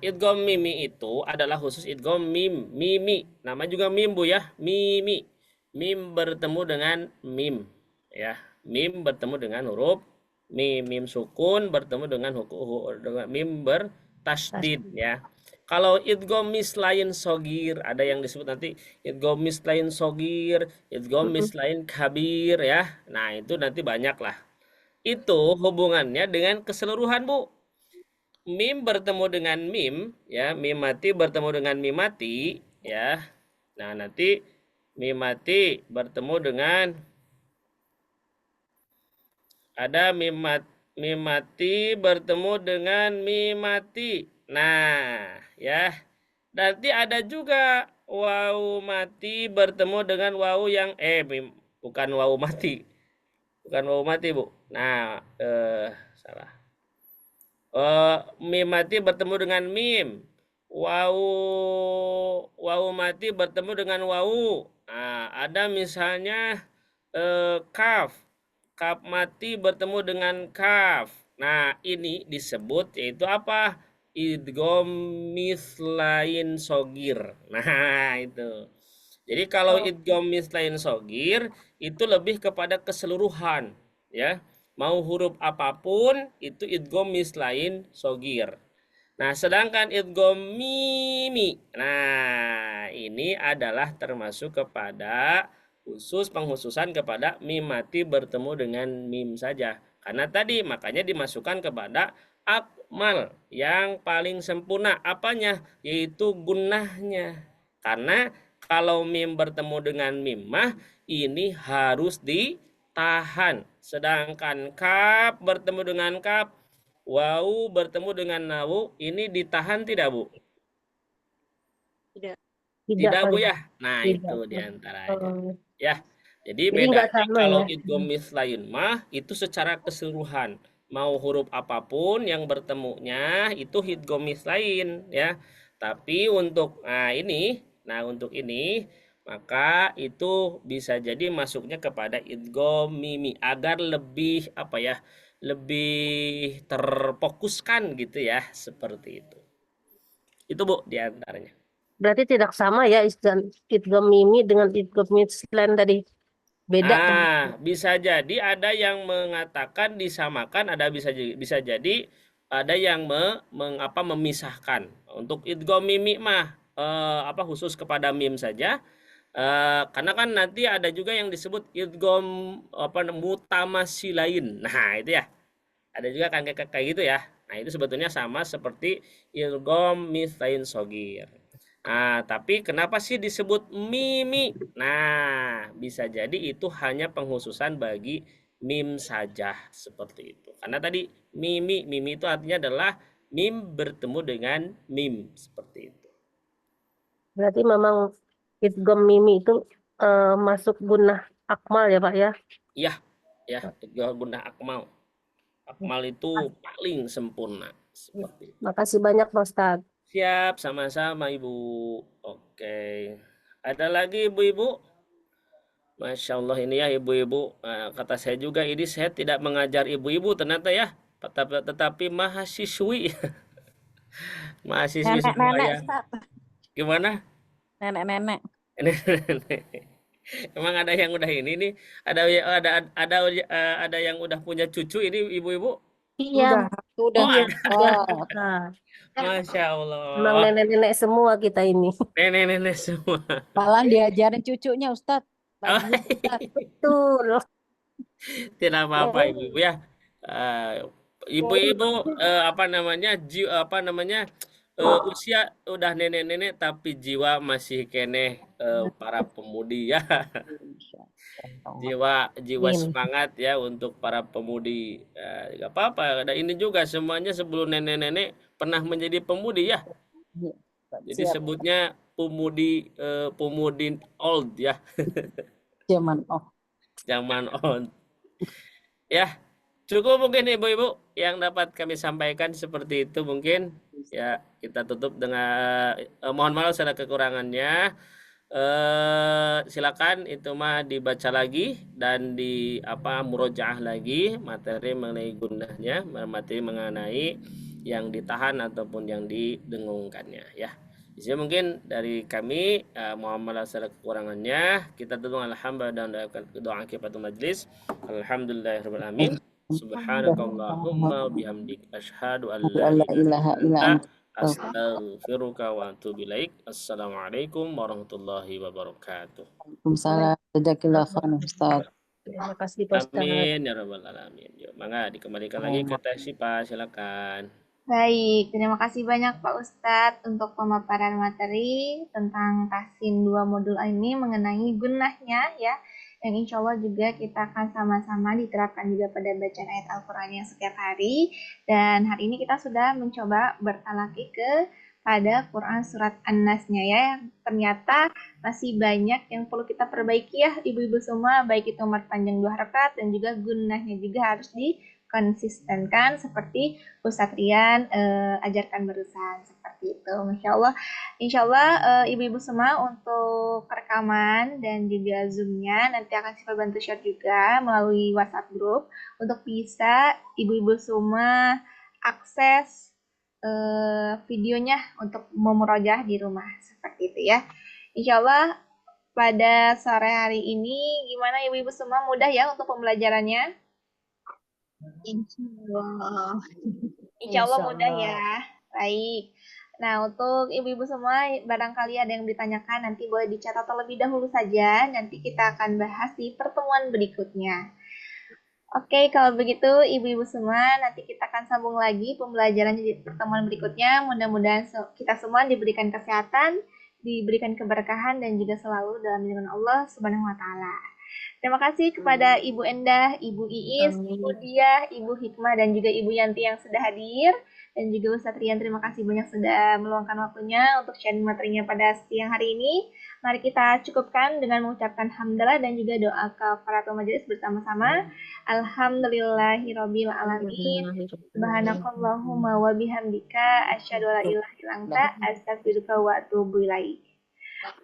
idgham mimi itu adalah khusus idgham mimi. Nama juga mim Bu ya, mimi. Mim bertemu dengan mim ya. Mim bertemu dengan huruf mim sukun bertemu dengan mim bertasdid ya. Kalau idgham mislain sogir, ada yang disebut nanti idgham mislain sogir, idgham mislain kabir ya. Nah, itu nanti banyak lah. Itu hubungannya dengan keseluruhan Bu. Mim bertemu dengan mim ya, mim mati bertemu dengan mim mati ya. Nah, nanti mim mati bertemu dengan ada mim mati bertemu dengan mim mati. Nah, ya. Nanti ada juga wawu mati bertemu dengan wawu yang bukan wawu mati. Bukan wawu mati, Bu. Nah, salah. Mim mati bertemu dengan mim. Wawu mati bertemu dengan wawu. Nah, ada misalnya kaf. Kaf mati bertemu dengan kaf. Nah, ini disebut yaitu apa? Idgham mislain sogir. Nah, itu. Jadi kalau idgham mislain sogir itu lebih kepada keseluruhan, ya. Mau huruf apapun itu idgham mislain sogir. Nah, sedangkan idgham mimi. Nah, ini adalah termasuk kepada penghususan kepada mim mati bertemu dengan mim saja. Karena tadi makanya dimasukkan kepada akmal yang paling sempurna. Apanya? Yaitu gunnahnya. Karena kalau mim bertemu dengan mim mah ini harus ditahan. Sedangkan kaf bertemu dengan kaf, wawu bertemu dengan nawu, ini ditahan tidak Bu? Tidak Bu ya? Nah, Tidak. itu diantaranya. Ya, jadi bedanya kalau idgham mislain mah itu secara keseluruhan. Mau huruf apapun yang bertemunya itu idgham mislain ya. Tapi untuk untuk ini maka itu bisa jadi masuknya kepada idgham mimi agar lebih lebih terfokuskan gitu ya, seperti itu. Itu Bu diantaranya. Berarti tidak sama ya idgham mimi dengan idgham mislen tadi. Beda. Bisa jadi ada yang mengatakan disamakan, ada bisa jadi ada yang memisahkan. Untuk idgham mimi mah khusus kepada mim saja. Karena kan nanti ada juga yang disebut idgham mutamasilain. Nah, itu ya. Ada juga kan kayak gitu ya. Nah, itu sebetulnya sama seperti idgham mislain sogir. Nah, tapi kenapa sih disebut mimi? Nah, bisa jadi itu hanya penghususan bagi mim saja seperti itu. Karena tadi mimi itu artinya adalah Mim bertemu dengan mim seperti itu. Berarti memang idgham mimi itu masuk gunnah akmal ya Pak ya? Ya, ya, gunnah akmal. Akmal itu paling sempurna seperti itu. Makasih banyak Pak Ustadz. Siap, sama-sama Ibu. Oke. Ada lagi Ibu-ibu? Masya Allah ini ya ibu-ibu. Kata saya juga ini saya tidak mengajar ibu-ibu ternyata ya. Tetapi mahasiswi. Mahasiswi semua Nenek-nenek, ya. Ustaz. Gimana? Nenek-nenek. Emang ada yang udah ini nih? Ada yang udah punya cucu ini ibu-ibu? Iya, Sudah. Oh, iya, ada. sudah. Nah, Masya memang Allah. nenek-nenek semua kita ini. Nenek-nenek semua. Malah diajarin cucunya, Ustadz. Oh, Bagus, Ustadz. Betul. tidak apa-apa ibu-ibu ya. Ibu-ibu apa namanya usia udah nenek-nenek tapi jiwa masih keneh para pemudi ya. Jiwa Amin. semangat ya untuk para pemudi. Gak apa-apa. Ada ini juga semuanya sebelum nenek-nenek pernah menjadi pemudi ya. Jadi Siap. sebutnya pemudi old ya. Zaman Zaman old. Ya, cukup mungkin ibu-ibu yang dapat kami sampaikan seperti itu mungkin. Ya, kita tutup dengan mohon maaf segala kekurangannya. Silakan itu mah dibaca lagi dan murojaah lagi materi mengenai gunahnya, materi mengenai yang ditahan ataupun yang didengungkannya ya. Di sini mungkin dari kami mohon maaf segala kekurangannya. Kita tutup alhamdulillah dan doa kifatul majlis. Alhamdulillahirabbil alamin. Subhanakallahumma bihamdik asyhadu an la ilaha illa anta astaghfiruka wa atubu ilaik. Assalamualaikum warahmatullahi wabarakatuh. Waalaikumsalam. Jazakallah khairan, Ustaz. Terima kasih Pak Ustadz. Amin ya rabbal alamin. Yuk, mangga dikembalikan lagi ke Teh Sipa, silakan. Baik, terima kasih banyak Pak Ustadz untuk pemaparan materi tentang Tasin 2 modul ini mengenai gunahnya ya. Yang insya Allah juga kita akan sama-sama diterapkan juga pada bacaan ayat Al-Qurannya setiap hari. Dan hari ini kita sudah mencoba bertalaki pada Quran surat An-Nasnya ya. Ternyata masih banyak yang perlu kita perbaiki ya ibu-ibu semua. Baik itu umar panjang 2 rakaat dan juga gunahnya juga harus dikonsistenkan seperti Ustadz Rian ajarkan barusan seperti itu. Masya Allah. Insya Allah ibu-ibu semua untuk rekaman dan juga zoomnya nanti akan saya bantu share juga melalui WhatsApp group untuk bisa ibu-ibu semua akses videonya untuk memurojaah di rumah seperti itu ya. Insya Allah pada sore hari ini gimana ibu-ibu semua, mudah ya untuk pembelajarannya? Insya Allah. Insya Allah mudah ya. Baik. Nah, untuk ibu-ibu semua, barangkali ada yang ditanyakan, nanti boleh dicatat terlebih dahulu saja. Nanti kita akan bahas di pertemuan berikutnya. Oke, kalau begitu ibu-ibu semua, nanti kita akan sambung lagi pembelajaran di pertemuan berikutnya. Mudah-mudahan kita semua diberikan kesehatan, diberikan keberkahan, dan juga selalu dalam lindungan Allah Subhanahu wa Ta'ala. Terima kasih kepada Ibu Endah, Ibu Iis, Ibu Diah, Ibu Hikmah, dan juga Ibu Yanti yang sudah hadir. Dan juga Ustadz Rian, terima kasih banyak sudah meluangkan waktunya untuk sharing materinya pada siang hari ini. Mari kita cukupkan dengan mengucapkan hamdalah dan juga doa kafaratul majelis bersama-sama. Alhamdulillahirabbil alamin. Subhanakallahumma wa bihamdika asyhadu an la ilaha illa anta astaghfiruka wa atubu ilaik.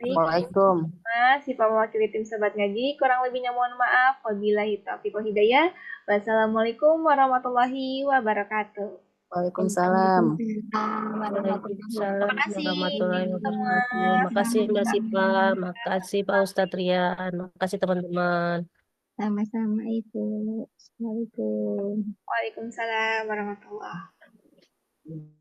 Waalaikumsalam. Si mewakili tim Sobat Ngaji, kurang lebihnya mohon maaf. Wabillahi taufiq wal hidayah. Wassalamualaikum warahmatullahi wabarakatuh. Waalaikumsalam. Waalaikumsalam Makasih warahmatullahi semua. wabarakatuh. Makasih Mbak Sipa, makasih Pak Ustadz Rian, makasih teman-teman. Sama-sama Ibu. Assalamualaikum. Waalaikumsalam warahmatullahi wabarakatuh.